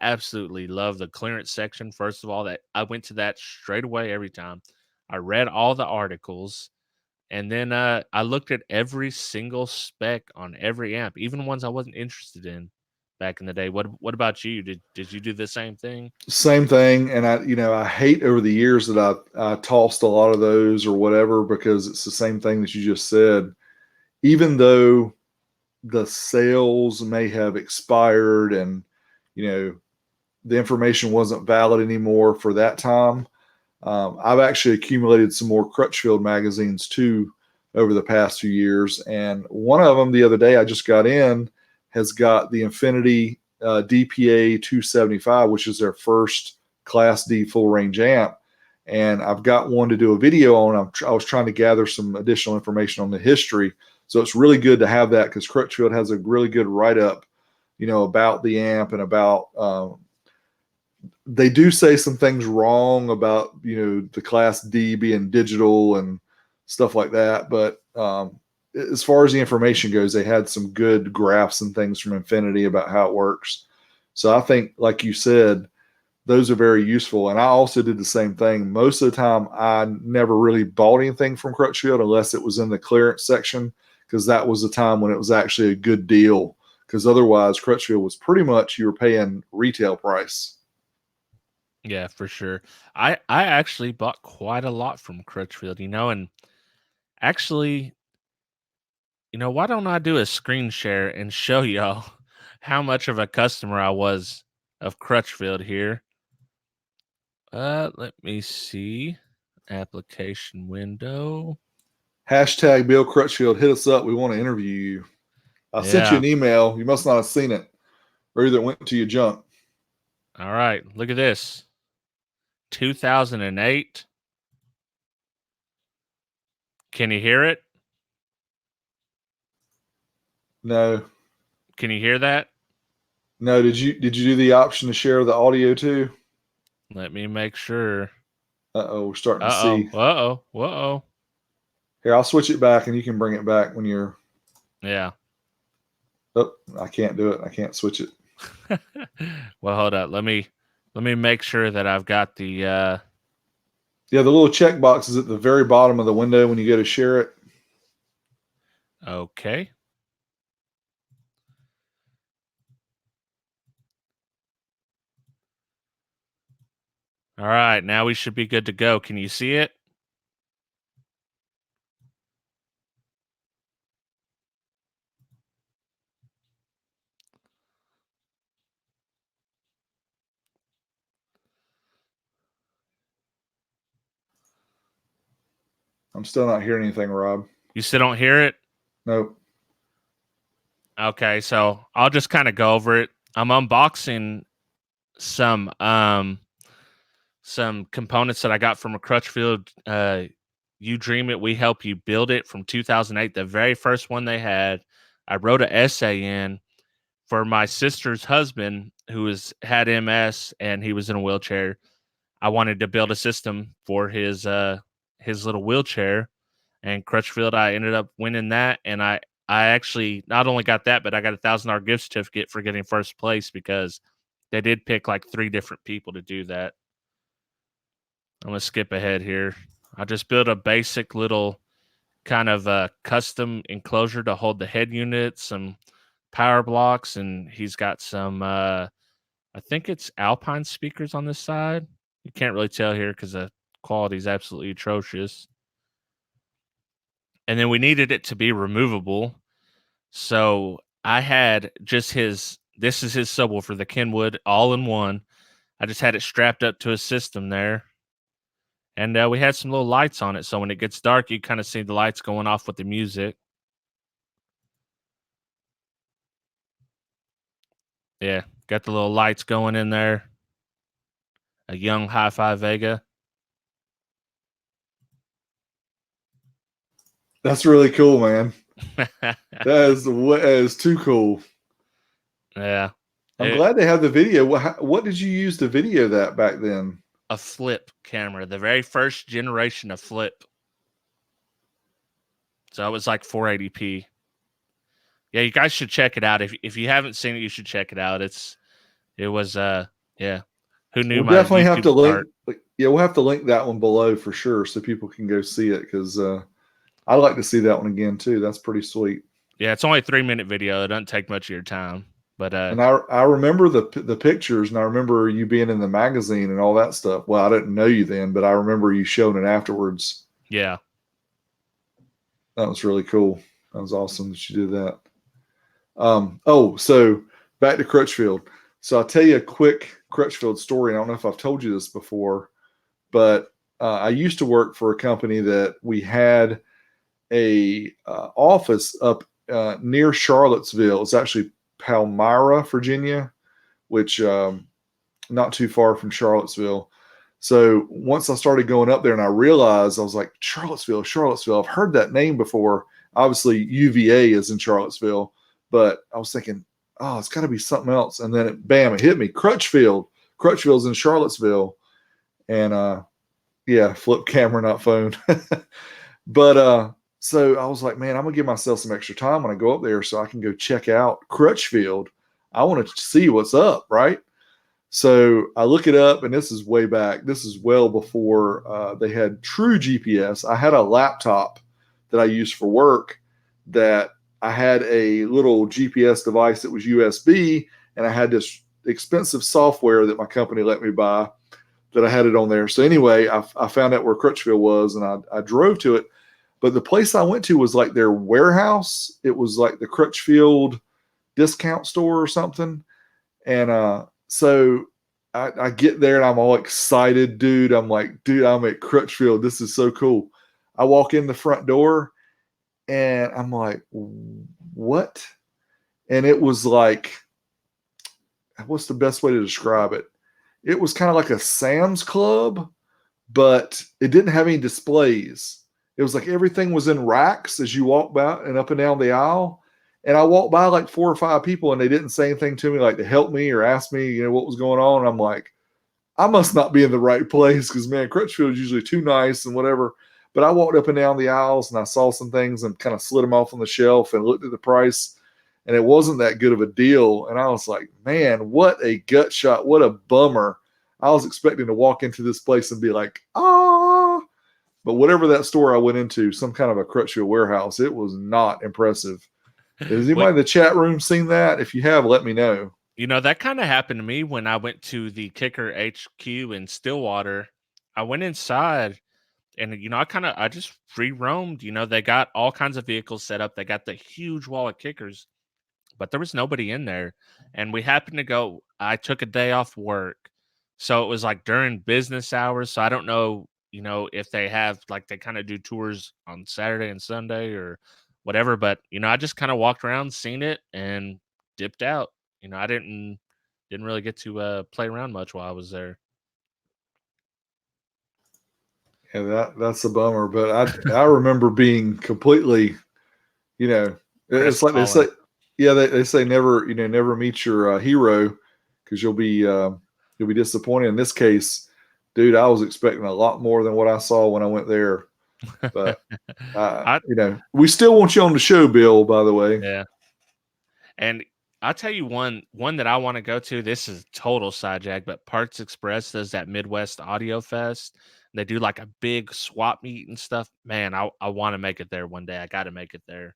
absolutely love the clearance section. First of all, that I went to that straight away every time. I read all the articles, and then I looked at every single spec on every amp, even ones I wasn't interested in back in the day. What about you? Did you do the same thing? Same thing. And I hate over the years that I tossed a lot of those or whatever, because it's the same thing that you just said. Even though the sales may have expired and, the information wasn't valid anymore for that time, I've actually accumulated some more Crutchfield magazines too over the past few years. And one of them the other day I just got in has got the Infinity DPA 275, which is their first Class D full range amp. And I've got one to do a video on. I was trying to gather some additional information on the history. So it's really good to have that, because Crutchfield has a really good write-up, about the amp and about they do say some things wrong about, the Class D being digital and stuff like that. But as far as the information goes, they had some good graphs and things from Infinity about how it works. So I think, like you said, those are very useful. And I also did the same thing. Most of the time, I never really bought anything from Crutchfield unless it was in the clearance section, because that was the time when it was actually a good deal. Because otherwise, Crutchfield was pretty much, you were paying retail price. Yeah, for sure. I actually bought quite a lot from Crutchfield, and actually, why don't I do a screen share and show y'all how much of a customer I was of Crutchfield here. Let me see. Application window. Hashtag Bill Crutchfield, hit us up. We want to interview you. I sent you an email. You must not have seen it, or either it went to your junk. All right, look at this. 2008. Can you hear it? No. Can you hear that? No, did you do the option to share the audio too? Let me make sure. Uh-oh, we're starting to see. Uh-oh. Here, I'll switch it back and you can bring it back when you're... Yeah. Oh, I can't do it. I can't switch it. Well, hold up. Let me make sure that I've got the Yeah, the little checkbox is at the very bottom of the window when you go to share it. Okay. All right, now we should be good to go. Can you see it? I'm still not hearing anything, Rob. You still don't hear it? Nope. Okay, so I'll just kind of go over it. I'm unboxing some components that I got from a Crutchfield. You Dream It, We Help You Build It from 2008, the very first one they had. I wrote an essay in for my sister's husband who had MS and he was in a wheelchair. I wanted to build a system for his little wheelchair, and Crutchfield, I ended up winning that, and I actually not only got that, but I got $1,000 gift certificate for getting first place because they did pick like 3 different people to do that. I'm gonna skip ahead here. I just built a basic little kind of custom enclosure to hold the head unit, some power blocks, and he's got some I think it's Alpine speakers on this side. You can't really tell here because the quality is absolutely atrocious. And then we needed it to be removable. So I had just this is his subwoofer, the Kenwood, all in one. I just had it strapped up to a system there. And we had some little lights on it. So when it gets dark, you kind of see the lights going off with the music. Yeah, got the little lights going in there. A young Hi-Fi Vega. That's really cool, man. That is too cool. Yeah. I'm glad they have the video. What did you use to video that back then? A flip camera, the very first generation of flip. So it was like 480p. Yeah, you guys should check it out. If you haven't seen it, you should check it out. It was yeah. Who knew We'll my definitely have YouTube to link. start? Yeah, we'll have to link that one below for sure, so people can go see it. Because I'd like to see that one again too. That's pretty sweet. Yeah, it's only a 3-minute video. It doesn't take much of your time. But And I remember the pictures, and I remember you being in the magazine and all that stuff. Well, I didn't know you then, but I remember you showing it afterwards. yeah. That was really cool. That was awesome that you did that. So back to Crutchfield. So I'll tell you a quick Crutchfield story. I don't know if I've told you this before, but I used to work for a company that we had a office up near Charlottesville. It's actually Palmyra, Virginia, which not too far from Charlottesville. So once I started going up there and I realized, I was like, Charlottesville. I've heard that name before. Obviously, UVA is in Charlottesville, but I was thinking, oh, it's got to be something else. And then it hit me. Crutchfield. Crutchfield's in Charlottesville. And yeah, flip camera, not phone. But so I was like, man, I'm going to give myself some extra time when I go up there so I can go check out Crutchfield. I want to see what's up, right? So I look it up, and this is way back. This is well before they had true GPS. I had a laptop that I used for work that I had a little GPS device that was USB, and I had this expensive software that my company let me buy that I had it on there. So anyway, I found out where Crutchfield was, and I drove to it. But the place I went to was like their warehouse. It was like the Crutchfield discount store or something. And so I get there and I'm all excited, dude. I'm like, dude, I'm at Crutchfield. This is so cool. I walk in the front door and I'm like, what? And it was like, what's the best way to describe it? It was kind of like a Sam's Club, but it didn't have any displays. It was like everything was in racks as you walk by and up and down the aisle. And I walked by like 4 or 5 people, and they didn't say anything to me, like to help me or ask me, what was going on. And I'm like, I must not be in the right place because, man, Crutchfield is usually too nice and whatever. But I walked up and down the aisles, and I saw some things and kind of slid them off on the shelf and looked at the price, and it wasn't that good of a deal. And I was like, man, what a gut shot. What a bummer. I was expecting to walk into this place and be like, But whatever that store I went into, some kind of a Crutchfield warehouse, it was not impressive. Has anybody in the chat room seen that? If you have, let me know. You know, that kind of happened to me when I went to the Kicker HQ in Stillwater. I went inside and, you know, I just free roamed. You know, they got all kinds of vehicles set up. They got the huge wall of kickers, but there was nobody in there. And we happened to go, I took a day off work. So it was like during business hours. So I don't know, you know, if they have like they kind of do tours on Saturday and Sunday or whatever. But, you know, I just kind of walked around, seen it, and dipped out. You know, I didn't really get to play around much while I was there. Yeah, that's a bummer. But I remember being completely, you know, it's like they say, Crestfallen. yeah, they say never meet your hero because you'll be disappointed. In this case, dude, I was expecting a lot more than what I saw when I went there. But I we still want you on the show, Bill. By the way, Yeah. And I'll tell you one that I want to go to. This is total side jag, but Parts Express does that Midwest Audio Fest. They do like a big swap meet and stuff. Man, I want to make it there one day. I got to make it there.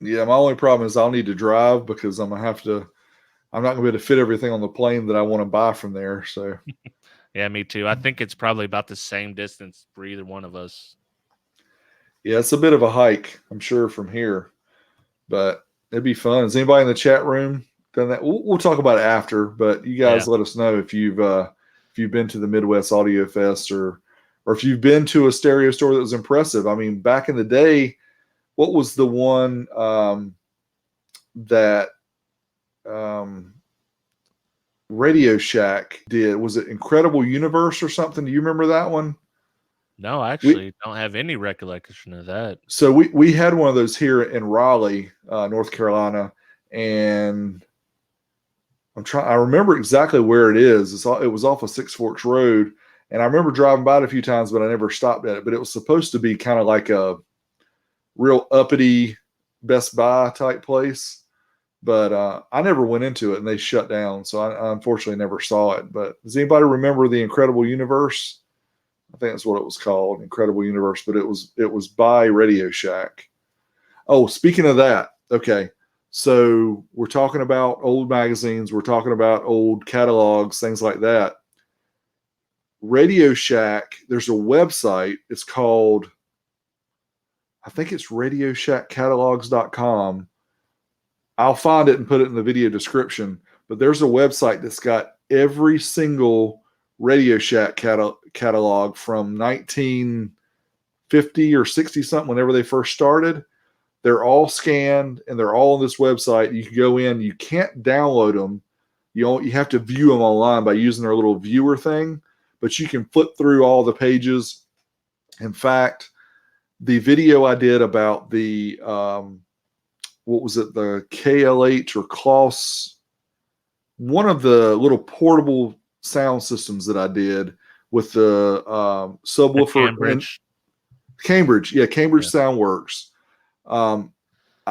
yeah, my only problem is I'll need to drive because I'm not going to be able to fit everything on the plane that I want to buy from there. So Yeah, me too. I think it's probably about the same distance for either one of us. yeah, it's a bit of a hike, I'm sure, from here, but it'd be fun. Is anybody in the chat room done that? We'll talk about it after, but you guys Yeah. let us know if you've been to the Midwest Audio Fest or if you've been to a stereo store that was impressive. I mean, back in the day, what was the one that RadioShack did? Was it Incredible Universe or something? Do you remember that one? No, I actually don't have any recollection of that. So we had one of those here in Raleigh, North Carolina, and I remember exactly where it is. It was off of Six Forks Road, and I remember driving by it a few times, but I never stopped at it. But it was supposed to be kind of like a real uppity Best Buy type place, but I never went into it, and they shut down. So I unfortunately never saw it. But does anybody remember the Incredible Universe? I think that's what it was called, Incredible Universe. But it was by RadioShack. Oh, speaking of that, okay. So we're talking about old magazines, we're talking about old catalogs, things like that. RadioShack, there's a website. It's called, I think it's RadioShackCatalogs.com. I'll find it and put it in the video description. But there's a website that's got every single RadioShack catalog from 1950 or 60 something, whenever they first started. They're all scanned and they're all on this website. You can go in. You can't download them. You have to view them online by using their little viewer thing. But you can flip through all the pages. In fact, the video I did about the what was it? The KLH or Kloss, one of the little portable sound systems that I did with the subwoofer and Cambridge. Yeah, Cambridge Soundworks. I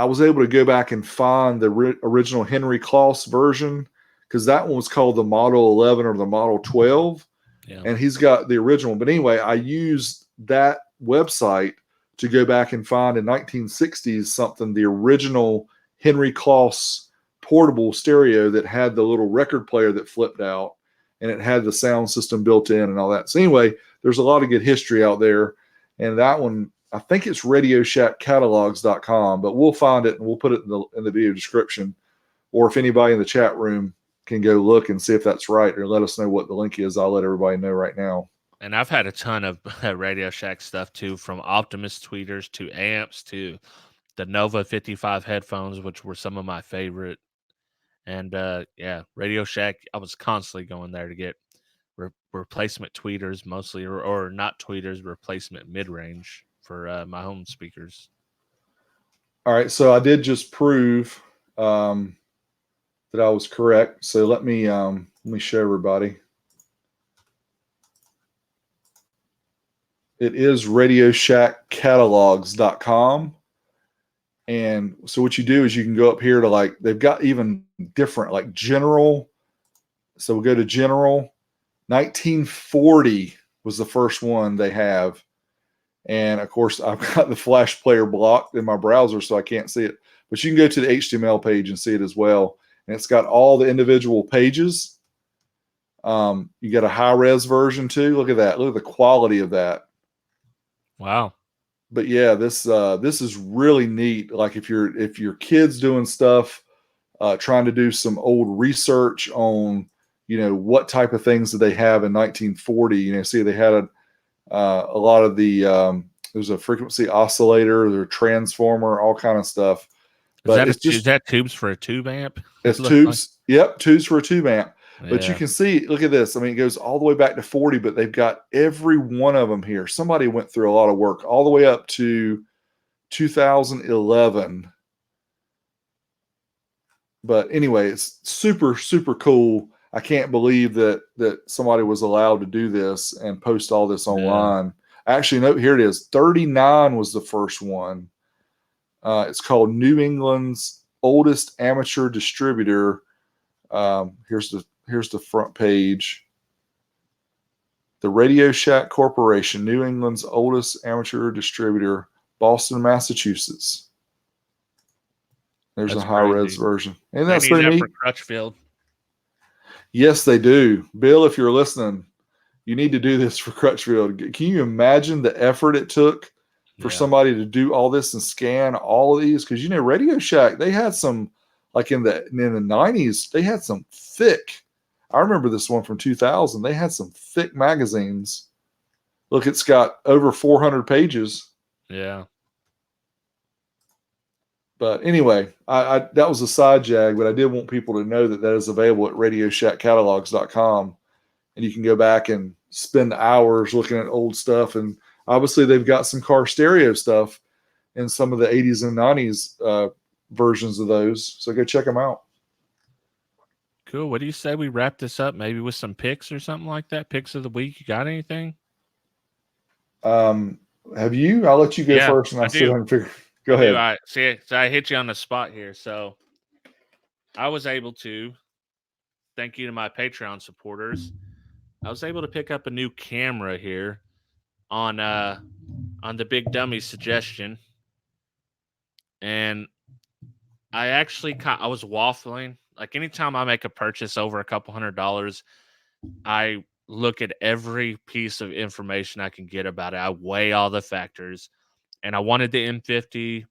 was able to go back and find the original Henry Kloss version because that one was called the Model 11 or the Model 12. Yeah. And he's got the original. But anyway, I used that website to go back and find in 1960s something, the original Henry Kloss portable stereo that had the little record player that flipped out and it had the sound system built in and all that. So anyway, there's a lot of good history out there. And that one, I think it's RadioShackCatalogs.com, but we'll find it and we'll put it in the video description. Or if anybody in the chat room can go look and see if that's right or let us know what the link is, I'll let everybody know right now. And I've had a ton of RadioShack stuff too, from Optimus tweeters to amps to the Nova 55 headphones, which were some of my favorite. And yeah, RadioShack, I was constantly going there to get replacement tweeters, mostly, or not tweeters, replacement mid-range for my home speakers. All right, so I did just prove that I was correct. So let me show everybody. It is RadioShackCatalogs.com. And so what you do is you can go up here to they've got even different, like general. So we'll go to general. 1940 was the first one they have. And of course, I've got the Flash player blocked in my browser, so I can't see it. But you can go to the HTML page and see it as well. And it's got all the individual pages. You got a high-res version too. Look at that. Look at the quality of that. Wow. But yeah, this is really neat. Like if your kid's doing stuff, trying to do some old research on, what type of things did they have in 1940. See, they had a lot of the there's a frequency oscillator, there's a transformer, all kind of stuff. But Is that tubes for a tube amp? It's tubes. Like? Yep, tubes for a tube amp. But you can see, look at this. I mean, it goes all the way back to 40, but they've got every one of them here. Somebody went through a lot of work all the way up to 2011. But anyway, it's super, super cool. I can't believe that somebody was allowed to do this and post all this online. Actually, no, here it is. 39 was the first one. It's called New England's Oldest Amateur Distributor. Here's the front page. The RadioShack Corporation, New England's oldest amateur distributor, Boston, Massachusetts. There's a high-res version. And that's pretty neat. For Crutchfield. Yes, they do. Bill, if you're listening, you need to do this for Crutchfield. Can you imagine the effort it took for somebody to do all this and scan all of these? Because, RadioShack, they had some, like in the 90s, they had some thick. I remember this one from 2000. They had some thick magazines. Look, it's got over 400 pages. Yeah. But anyway, I that was a side jag, but I did want people to know that is available at RadioShackCatalogs.com. And you can go back and spend hours looking at old stuff. And obviously, they've got some car stereo stuff in some of the 80s and 90s versions of those. So go check them out. Cool. What do you say we wrap this up maybe with some picks or something like that? Picks of the week. You got anything? Have you? I'll let you go first, and I'll sit down and figure. Go ahead. So I hit you on the spot here. So I was able to, thank you to my Patreon supporters, I was able to pick up a new camera here on the Big Dummy suggestion. And I was waffling. Like anytime I make a purchase over a couple $100, I look at every piece of information I can get about it. I weigh all the factors. And I wanted the M50,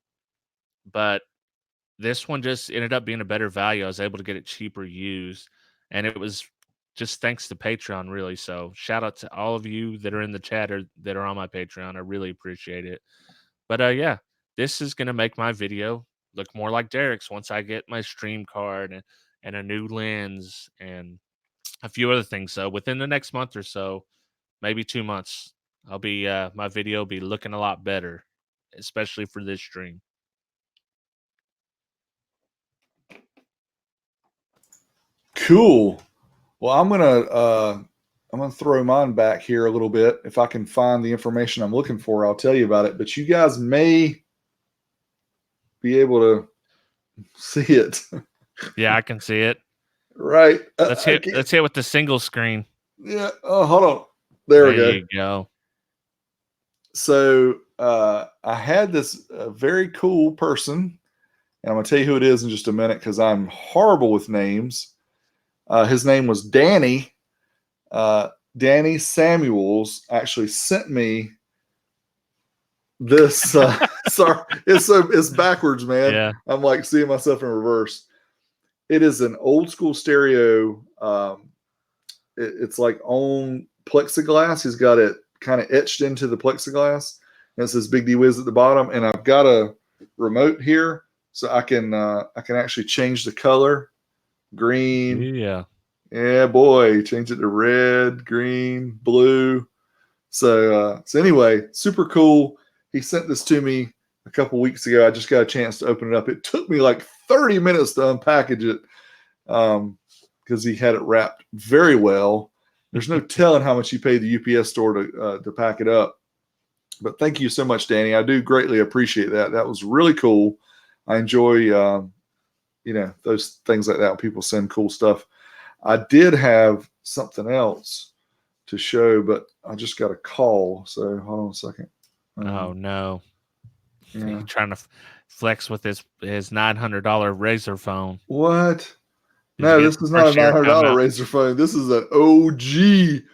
but this one just ended up being a better value. I was able to get it cheaper used. And it was just thanks to Patreon, really. So shout out to all of you that are in the chat or that are on my Patreon. I really appreciate it. But yeah, this is going to make my video look more like Derek's once I get my stream card and a new lens and a few other things. So within the next month or so, maybe 2 months, my video will be looking a lot better, especially for this stream. Cool. Well, I'm gonna throw mine back here a little bit. If I can find the information I'm looking for, I'll tell you about it. But you guys may be able to see it. Yeah, I can see it. Right. Let's hit with the single screen. Yeah. Oh, hold on. There we go. There you go. So I had this very cool person, and I'm gonna tell you who it is in just a minute because I'm horrible with names. His name was Danny. Danny Samuels actually sent me this. Sorry, it's backwards, man. Yeah. I'm like seeing myself in reverse. It is an old school stereo. It's like on plexiglass. He's got it kind of etched into the plexiglass, and it says Big D Wiz at the bottom. And I've got a remote here, so I can actually change the color. Green. Yeah, boy. Change it to red, green, blue. So anyway, super cool. He sent this to me a couple weeks ago. I just got a chance to open it up. It took me like 30 minutes to unpackage it because he had it wrapped very well. There's no telling how much he paid the UPS store to pack it up. But thank you so much, Danny. I do greatly appreciate that. That was really cool. I enjoy those things like that when people send cool stuff. I did have something else to show, but I just got a call. So hold on a second. Oh no. He Yeah. trying to flex with his $900 Razor phone. What? Did you No, get this the is not a first year come $900 out? Razor phone. This is an OG.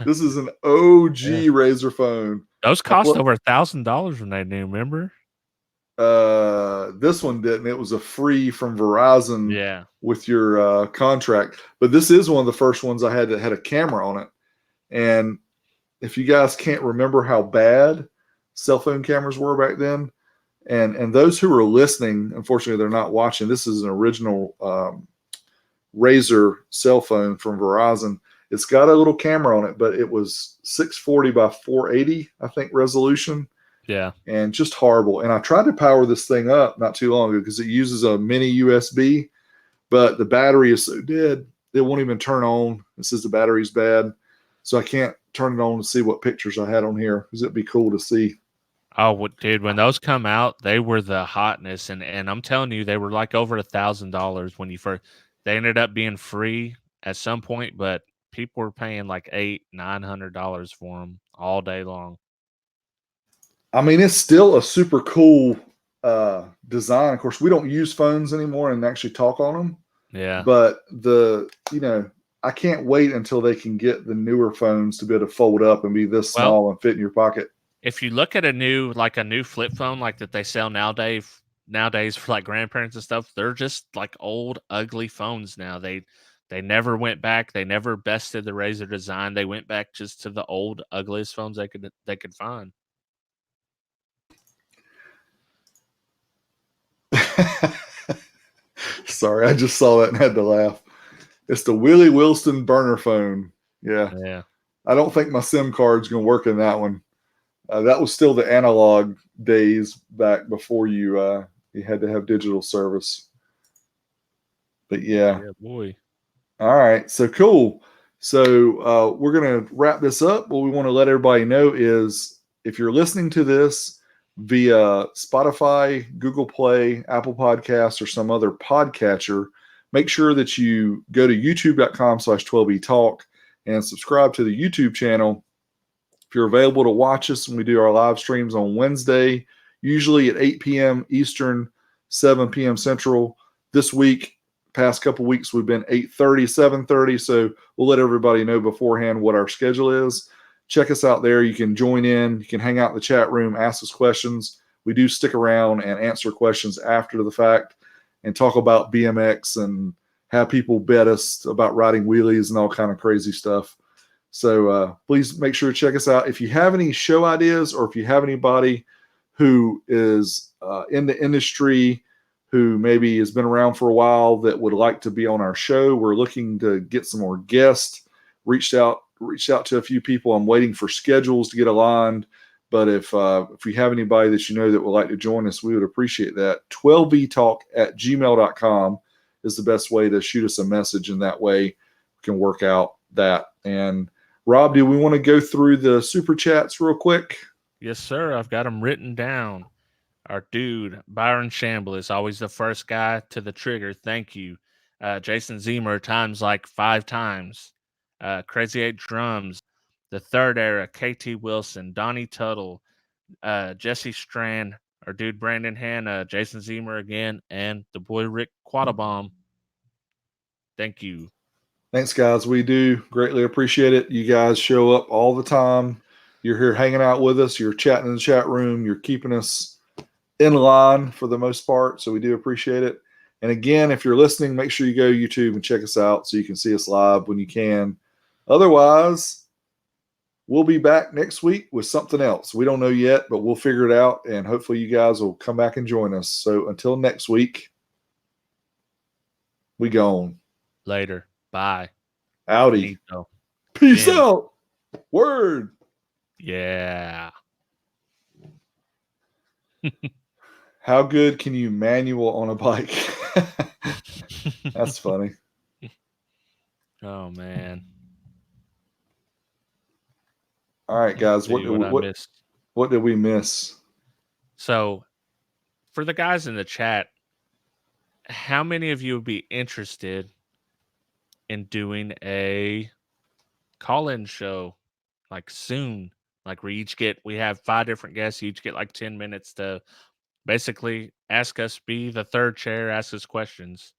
This is an OG Yeah. Razor phone. Those I cost pl- over $1,000 when they new, remember? this one didn't. It was a free from Verizon Yeah. with your contract. But this is one of the first ones I had that had a camera on it. And if you guys can't remember how bad cell phone cameras were back then, and those who are listening, unfortunately, they're not watching. This is an original Razor cell phone from Verizon. It's got a little camera on it, but it was 640 by 480, I think, resolution, Yeah. and just horrible. And I tried to power this thing up not too long ago because it uses a mini USB, but the battery is so dead it won't even turn on. It says the battery's bad, so I can't turn it on to see what pictures I had on here because it'd be cool to see. Oh, dude, when those come out, they were the hotness, and I'm telling you, they were like over $1,000 when you first. They ended up being free at some point, but people were paying like $800-900 for them all day long. I mean, it's still a super cool design. Of course, we don't use phones anymore and actually talk on them. Yeah. But I can't wait until they can get the newer phones to be able to fold up and be this Well, small and fit in your pocket. if you look at a new flip phone like that they sell nowadays for like grandparents and stuff, they're just like old ugly phones now. They never went back. They never bested the Razor design. They went back just to the old ugliest phones they could find. Sorry, I just saw that and had to laugh. It's the Williston burner phone. Yeah. Yeah. I don't think my SIM card's going to work in that one. That was still the analog days back before you had to have digital service. But yeah. Yeah, boy. All right. So cool. So we're going to wrap this up. What we want to let everybody know is if you're listening to this via Spotify, Google Play, Apple Podcasts, or some other podcatcher, make sure that you go to youtube.com/12etalk and subscribe to the YouTube channel. If you're available to watch us when we do our live streams on Wednesday, usually at 8 p.m. Eastern, 7 p.m. Central. This week, past couple weeks, we've been 8:30, 7:30. So we'll let everybody know beforehand what our schedule is. Check us out there. You can join in. You can hang out in the chat room, ask us questions. We do stick around and answer questions after the fact and talk about BMX and have people bet us about riding wheelies and all kind of crazy stuff. So please make sure to check us out. If you have any show ideas or if you have anybody who is in the industry who maybe has been around for a while that would like to be on our show, we're looking to get some more guests. Reached out to a few people. I'm waiting for schedules to get aligned. But if you have anybody that you know that would like to join us, we would appreciate that. 12vtalk@gmail.com is the best way to shoot us a message, and that way we can work out that. And Rob, do we want to go through the super chats real quick? Yes, sir. I've got them written down. Our dude, Byron Chambliss, always the first guy to the trigger. Thank you. Jason Zemer, times like 5 times. Crazy 8 Drums, The Third Era, KT Wilson, Donnie Tuttle, Jesse Strand, our dude Brandon Hanna, Jason Zemer again, and the boy Rick Quattlebaum. Thank you. Thanks, guys. We do greatly appreciate it. You guys show up all the time. You're here hanging out with us. You're chatting in the chat room. You're keeping us in line for the most part. So we do appreciate it. And again, if you're listening, make sure you go to YouTube and check us out so you can see us live when you can. Otherwise, we'll be back next week with something else. We don't know yet, but we'll figure it out. And hopefully you guys will come back and join us. So until next week, we gone. Later. Bye. Howdy. Finito. Peace Fin. out. Word. Yeah. How good can you manual on a bike? That's funny. Oh man. All right, guys. See what I missed. What did we miss? So, for the guys in the chat, how many of you would be interested in doing a call-in show like soon? Like we have 5 different guests. You each get like 10 minutes to basically ask us, be the third chair, ask us questions.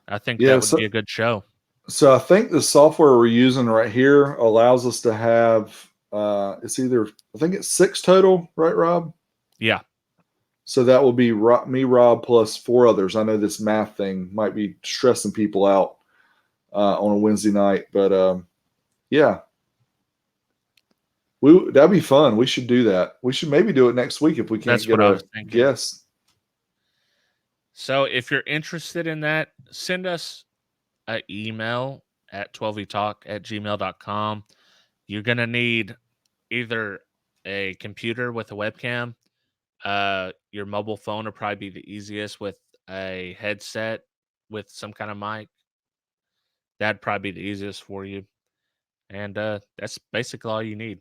I think Yeah, that would be a good show. so I think the software we're using right here allows us to have it's either, I think it's 6 total, right, Rob? Yeah. So that will be me, Rob, plus 4 others. I know this math thing might be stressing people out on a Wednesday night, but yeah, that'd be fun. We should do that. We should maybe do it next week if we can't That's get what I a was thinking. guest. So if you're interested in that, send us an email at 12etalk@gmail.com. You're going to need either a computer with a webcam. Your mobile phone will probably be the easiest with a headset with some kind of mic. That'd probably be the easiest for you. And that's basically all you need.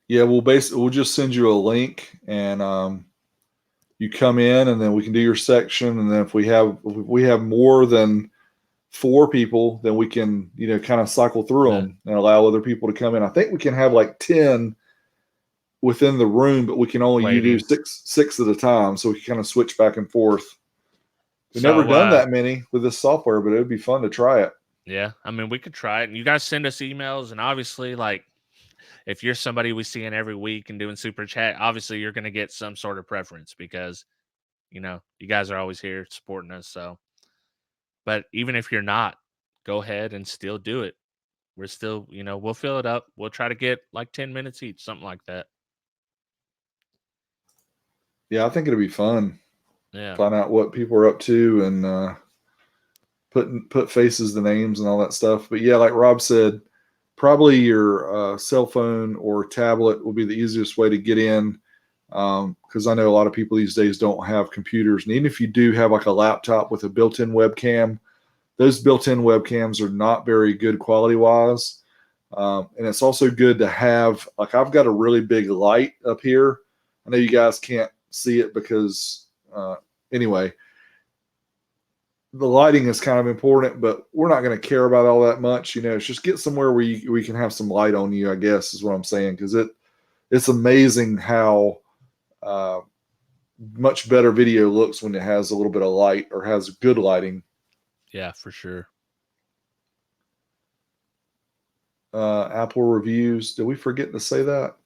Yeah, we'll just send you a link, and you come in, and then we can do your section. And then if we have more than 4 people, then we can kind of cycle through them and allow other people to come in. I think we can have like 10 within the room, but we can only do six at a time, so we can kind of switch back and forth. We've never done that many with this software, but it would be fun to try it. Yeah, I mean, we could try it, and you guys send us emails, and obviously, like, if you're somebody we see in every week and doing super chat, obviously you're going to get some sort of preference because, you guys are always here supporting us. So, but even if you're not, go ahead and still do it. We're still, we'll fill it up. We'll try to get like 10 minutes each, something like that. Yeah, I think it'll be fun. Yeah. Find out what people are up to and put faces to names and all that stuff. But yeah, like Rob said, probably your cell phone or tablet will be the easiest way to get in, because I know a lot of people these days don't have computers. And even if you do have like a laptop with a built-in webcam, those built-in webcams are not very good quality-wise. And it's also good to have, like, I've got a really big light up here. I know you guys can't see it because anyway, the lighting is kind of important, but we're not going to care about all that much. It's just get somewhere where we can have some light on you, I guess is what I'm saying. Because it's amazing how much better video looks when it has a little bit of light or has good lighting. Yeah, for sure. Apple reviews. Did we forget to say that?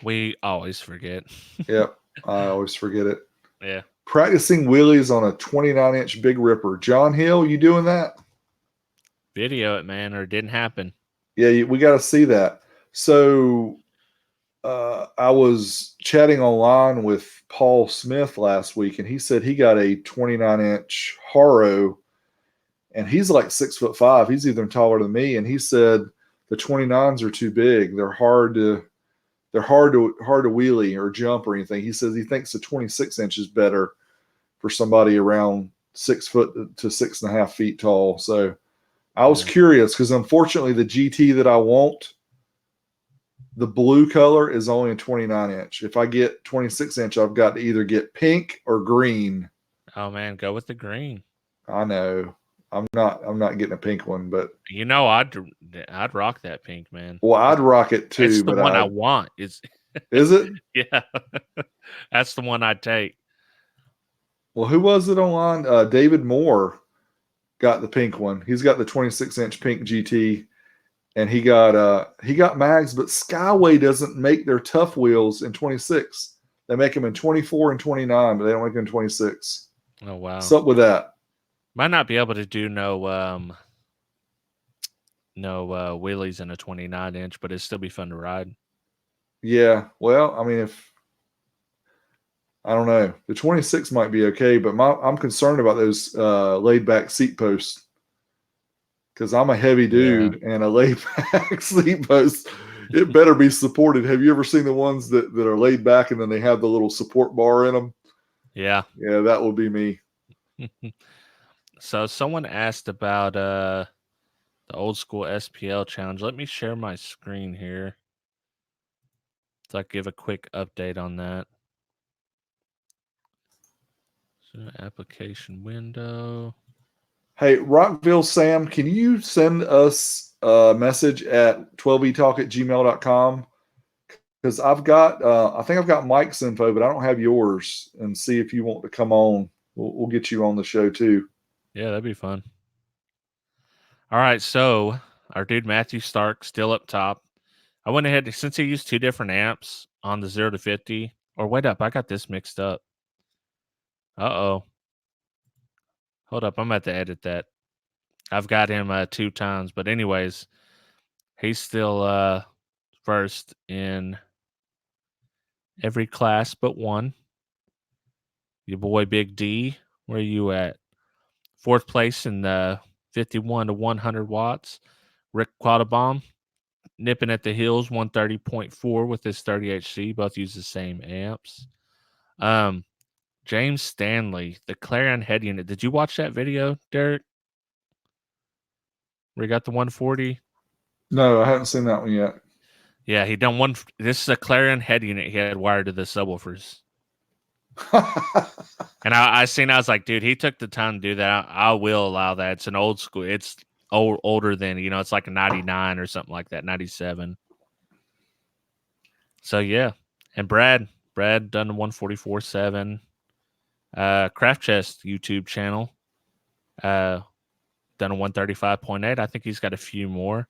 We always forget. Yep, I always forget it. Yeah. Practicing wheelies on a 29-inch Big Ripper. John Hill, you doing that? Video it, man, or it didn't happen. Yeah, we got to see that. So I was chatting online with Paul Smith last week, and he said he got a 29-inch Haro, and he's like 6'5". He's even taller than me, and he said the 29s are too big. They're hard to wheelie or jump or anything. He says he thinks the 26-inch is better for somebody around 6 foot to 6.5 feet tall. So I was curious because unfortunately the GT that I want, the blue color, is only a 29-inch. If I get 26-inch, I've got to either get pink or green. Oh man, go with the green. I know. I'm not getting a pink one, but I'd rock that pink, man. Well, I'd rock it too. It's the but one I want. Is it? Yeah, that's the one I'd take. Well, who was it online? David Moore got the pink one. He's got the 26-inch pink GT, and he got mags. But Skyway doesn't make their tough wheels in 26. They make them in 24 and 29, but they don't make them in 26. Oh wow! What's up with that? Might not be able to do no wheelies in a 29-inch, but it'd still be fun to ride. Yeah, well, I mean, I don't know, the 26 might be okay, but I'm concerned about those laid back seat posts because I'm a heavy dude, and a laid back seat post, it better be supported. Have you ever seen the ones that are laid back and then they have the little support bar in them? Yeah, that would be me. So someone asked about the old school SPL challenge. Let me share my screen here so I can give a quick update on that. So application window. Hey, Rockville Sam, can you send us a message at 12etalk@gmail.com because I think I've got Mike's info, but I don't have yours, and see if you want to come on. We'll get you on the show too. Yeah, that'd be fun. All right, so our dude Matthew Stark still up top. I went ahead, since he used 2 different amps on the 0 to 50. Or wait up, I got this mixed up. Uh-oh. Hold up, I'm about to edit that. I've got him 2 times, but anyways, he's still first in every class but one. Your boy Big D, where you at? 4th place in the 51 to 100 watts. Rick Quattlebaum nipping at the heels, 130.4 with his 30HC. Both use the same amps. James Stanley, the Clarion head unit. Did you watch that video, Derek? Where he got the 140? No, I haven't seen that one yet. Yeah, he done one. This is a Clarion head unit he had wired to the subwoofers. And I was like, dude, he took the time to do that. I will allow that. It's an old school. It's older than, it's like a 99 or something like that, 97. So, yeah. And Brad done the 144.7. Craft Chest YouTube channel. Done a 135.8. I think he's got a few more.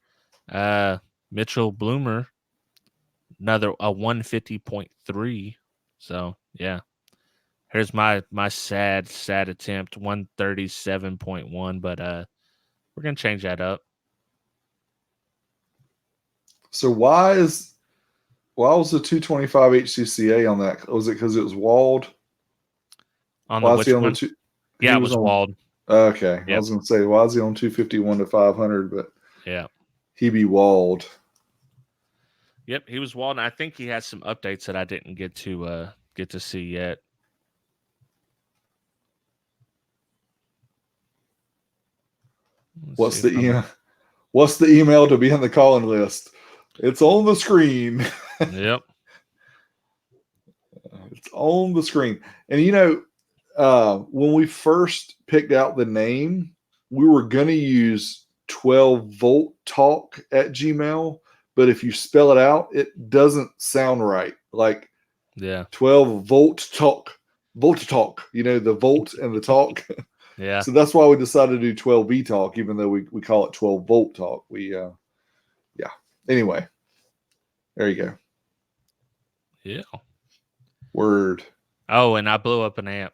Mitchell Bloomer, another a 150.3. So, yeah. Here's my sad attempt, 137.1, but we're gonna change that up. So why was the 225 HCCA on that? Was it because it was walled? On the which one? Yeah, it was walled. Okay, Yep. I was gonna say, why is he on 251 to 500? But yeah, he be walled. Yep, he was walled. And I think he has some updates that I didn't get to see yet. What's the email to be on the calling list? It's on the screen. Yep. It's on the screen. And when we first picked out the name, we were going to use 12volt talk at Gmail, but if you spell it out, it doesn't sound right. Like 12 volt talk, the volt and the talk. Yeah. So that's why we decided to do 12V talk, even though we call it 12 volt talk. Anyway, there you go. Yeah. Word. Oh, and I blew up an amp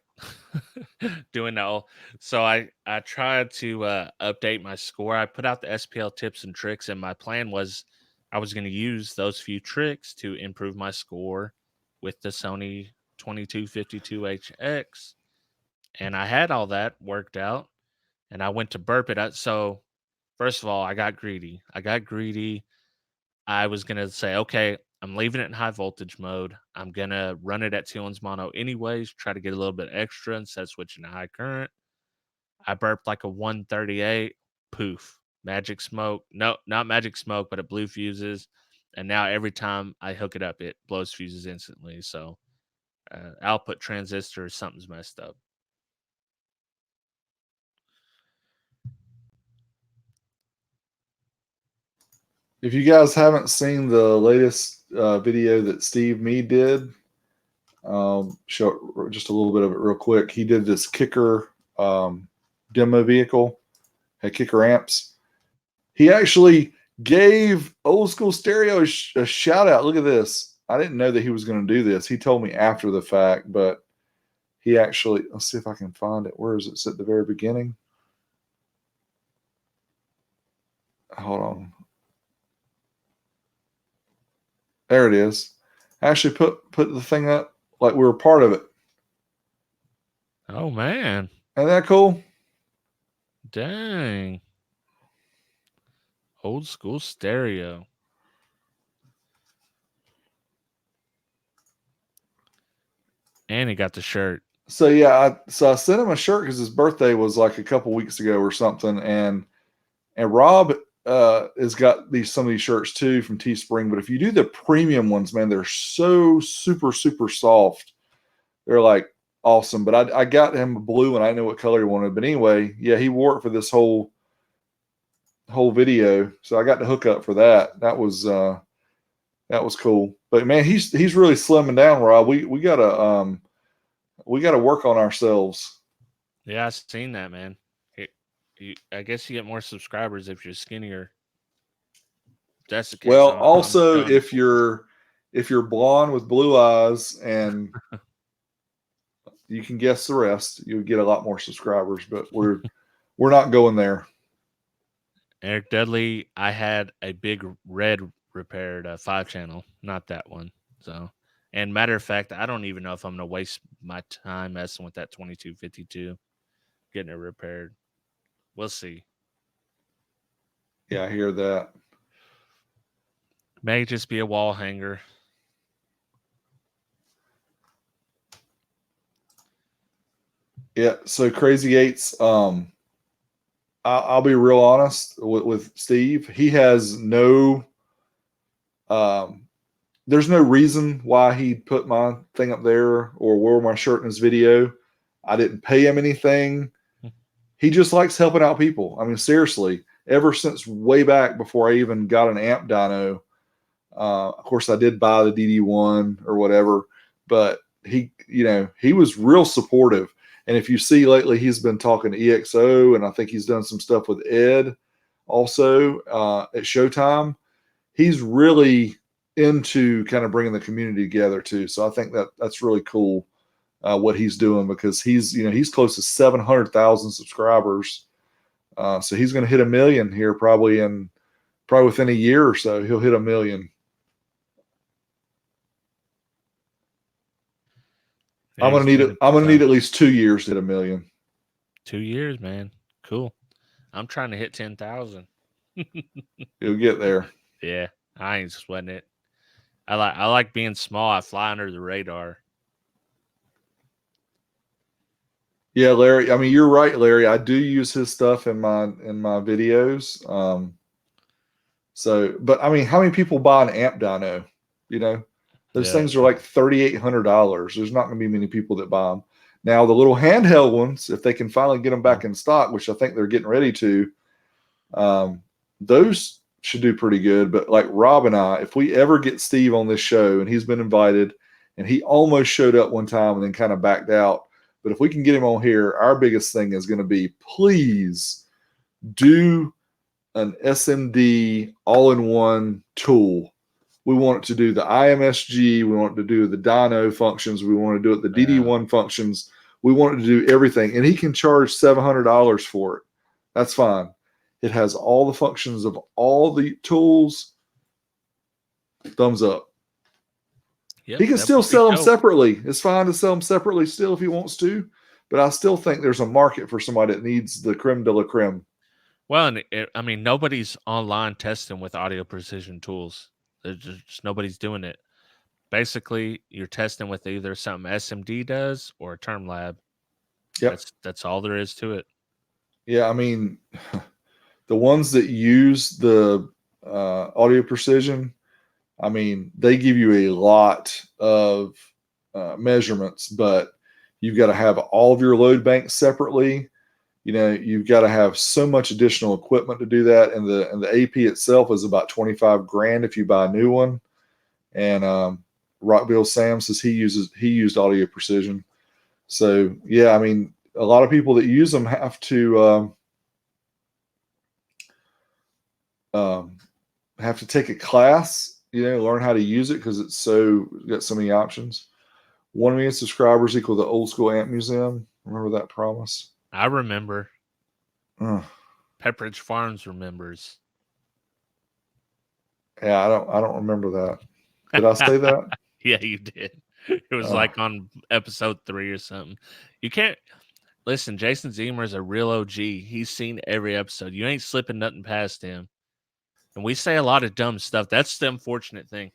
doing that. So I tried to update my score. I put out the SPL tips and tricks, and my plan was I was going to use those few tricks to improve my score with the Sony 2252HX. And I had all that worked out, and I went to burp it. So first of all, I got greedy. I was going to say, okay, I'm leaving it in high voltage mode. I'm going to run it at 2 ohms mono anyways, try to get a little bit extra instead of switching to high current. I burped like a 138. Poof. Magic smoke. No, not magic smoke, but it blew fuses. And now every time I hook it up, it blows fuses instantly. So output transistor, something's messed up. If you guys haven't seen the latest video that Steve Mead did, show just a little bit of it real quick. He did this kicker demo vehicle, had kicker amps. He actually gave Old School Stereo a shout out. Look at this. I didn't know that he was going to do this. He told me after the fact, but he actually, let's see if I can find it. Where is it? It's at the very beginning. Hold on. There it is. I actually put the thing up like we were part of it. Oh, man. Isn't that cool? Dang. Old School Stereo. And he got the shirt. So yeah, I sent him a shirt because his birthday was like a couple weeks ago or something, and Rob has got some of these shirts too from Teespring. But if you do the premium ones, man, they're so super soft. They're like awesome. But I got him blue, and I know what color he wanted. But anyway, yeah, he wore it for this whole whole video, so I got to hook up for that. That was cool. But man, he's really slimming down, Rob. We gotta work on ourselves. Yeah, I've seen that, man. I guess you get more subscribers if you're skinnier. If that's the case, Well, I'm also done. if you're blonde with blue eyes, and you can guess the rest, you would get a lot more subscribers. But we're not going there. Eric Dudley, I had a big red repaired 5-channel, not that one. So, and matter of fact, I don't even know if I'm gonna waste my time messing with that 2252, getting it repaired. We'll see. Yeah, I hear that. May just be a wall hanger. Yeah. So Crazy Eights. I'll be real honest with Steve. He has no. There's no reason why he put my thing up there or wore my shirt in his video. I didn't pay him anything. He just likes helping out people. I mean, seriously, ever since way back before I even got an amp dyno, of course I did buy the DD1 or whatever, but he was real supportive. And if you see lately, he's been talking to EXO, and I think he's done some stuff with Ed also at Showtime. He's really into kind of bringing the community together too. So I think that's really cool what he's doing, because he's close to 700,000 subscribers. So he's going to hit 1 million here probably within a year or so. He'll hit 1 million. Yeah, I'm gonna need at least 2 years to hit 1 million. 2 years, man. Cool. I'm trying to hit 10,000. You'll get there. Yeah, I ain't sweating it. I like being small. I fly under the radar. Yeah, Larry. I mean, you're right, Larry. I do use his stuff in my videos. But I mean, how many people buy an amp dyno? Those things are like $3,800. There's not going to be many people that buy them. Now, the little handheld ones, if they can finally get them back in stock, which I think they're getting ready to, those should do pretty good. But like Rob and I, if we ever get Steve on this show, and he's been invited, and he almost showed up one time and then kind of backed out, but if we can get him on here, our biggest thing is going to be, please do an SMD all-in-one tool. We want it to do the IMSG. We want it to do the dyno functions. We want to do it the DD1 functions. We want it to do everything. And he can charge $700 for it. That's fine. It has all the functions of all the tools. Thumbs up. Yep, he can still sell them separately. It's fine to sell them separately still if he wants to. But I still think there's a market for somebody that needs the creme de la creme. Well, and nobody's online testing with audio precision tools. There's just nobody's doing it. Basically, you're testing with either something SMD does or a Term Lab. Yep. That's all there is to it. Yeah, I mean, the ones that use the audio precision, I mean, they give you a lot of measurements, but you've got to have all of your load banks separately. You've got to have so much additional equipment to do that, and the AP itself is about $25,000 if you buy a new one. And Rockville Sam says he used audio precision. So yeah, I mean, a lot of people that use them have to take a class, learn how to use it, because it's got so many options. 1 million subscribers equal the Old School Amp Museum. Remember that promise? I remember. Pepperidge Farms remembers. Yeah, I don't remember that. Did I say that? Yeah, you did. It was like on episode 3 or something. You can't listen. Jason Zemer is a real OG. He's seen every episode. You ain't slipping nothing past him. And we say a lot of dumb stuff. That's the unfortunate thing.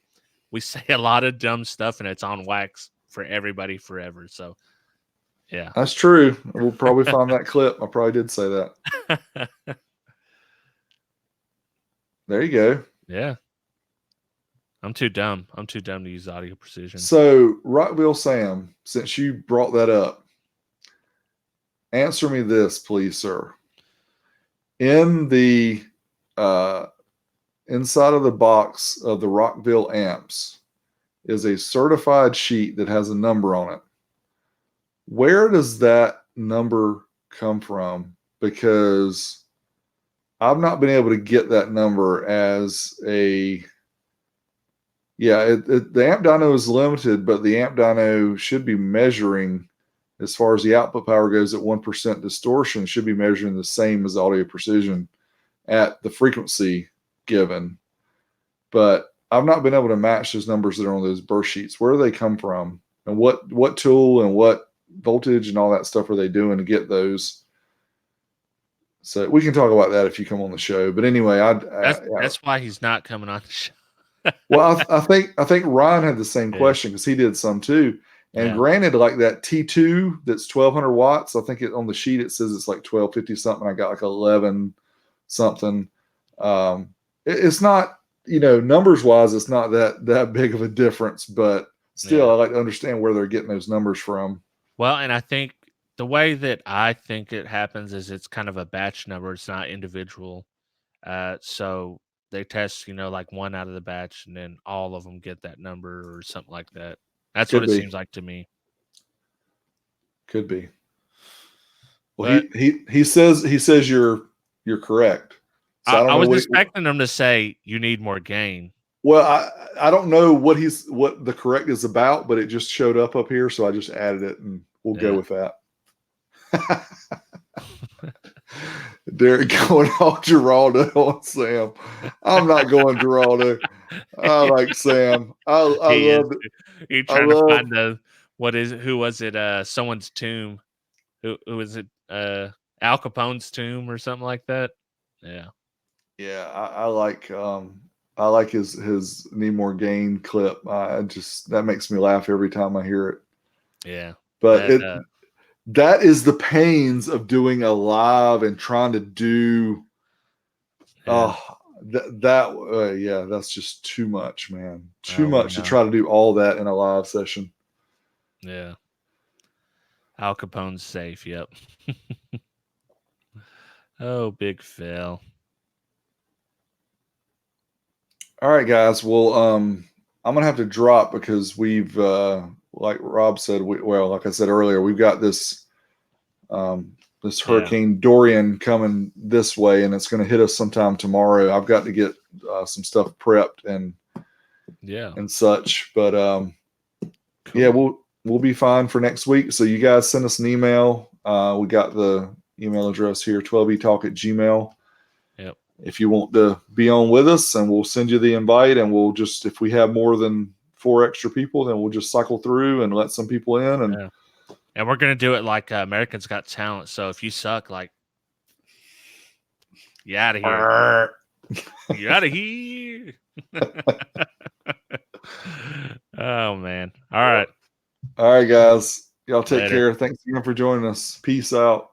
We say a lot of dumb stuff, and it's on wax for everybody forever. So, yeah. That's true. We'll probably find that clip. I probably did say that. There you go. Yeah. I'm too dumb. I'm too dumb to use audio precision. So, Rockville Sam, since you brought that up, answer me this, please, sir. In the inside of the box of the Rockville amps is a certified sheet that has a number on it. Where does that number come from? Because I've not been able to get that number as a... Yeah, the amp dyno is limited, but the amp dyno should be measuring, as far as the output power goes, at 1% distortion, should be measuring the same as Audio Precision at the frequency given. But I've not been able to match those numbers that are on those burst sheets. Where do they come from? And what tool and what voltage and all that stuff are they doing to get those? So we can talk about that if you come on the show. But anyway, that's why he's not coming on the show. Well, I think Ryan had the same question because he did some too. And granted, like that T2 that's 1200 watts, I think on the sheet it says it's like 1250 something. I got like 11 something. It's not, numbers wise, it's not that big of a difference, but still, I like to understand where they're getting those numbers from. Well, and I think the way that I think it happens is it's kind of a batch number. It's not individual. So they test, like one out of the batch, and then all of them get that number or something like that. That's what it seems like to me. Could be. Well, but he says you're correct. So I was expecting him to say you need more gain. Well, I don't know what the correct is about, but it just showed up here, so I just added it, and we'll go with that. Derek going all Geraldo on Sam. I'm not going Geraldo. I like Sam. I love it. You're trying to find who was it? Someone's tomb. Who was it? Al Capone's tomb or something like that. Yeah. Yeah, I like his Need More Gain clip. That makes me laugh every time I hear it. Yeah. But that is the pains of doing a live and trying to do. That's just too much, man. Too much to try to do all that in a live session. Yeah. Al Capone's safe. Yep. Oh, big fail. All right, guys. Well, I'm gonna have to drop because we've, like Rob said, like I said earlier, we've got this Hurricane Dorian coming this way, and it's going to hit us sometime tomorrow. I've got to get some stuff prepped and such, but cool. We'll be fine for next week. So you guys send us an email. We got the email address here, 12etalk@gmail.com. Yep. If you want to be on with us, and we'll send you the invite, and we'll just, if we have more than 4 extra people, then we'll just cycle through and let some people in. And we're going to do it like Americans Got Talent. So if you suck, like, you're out of here. You're out of here. Oh, man. All right. All right, guys. Y'all take care. Thanks again for joining us. Peace out.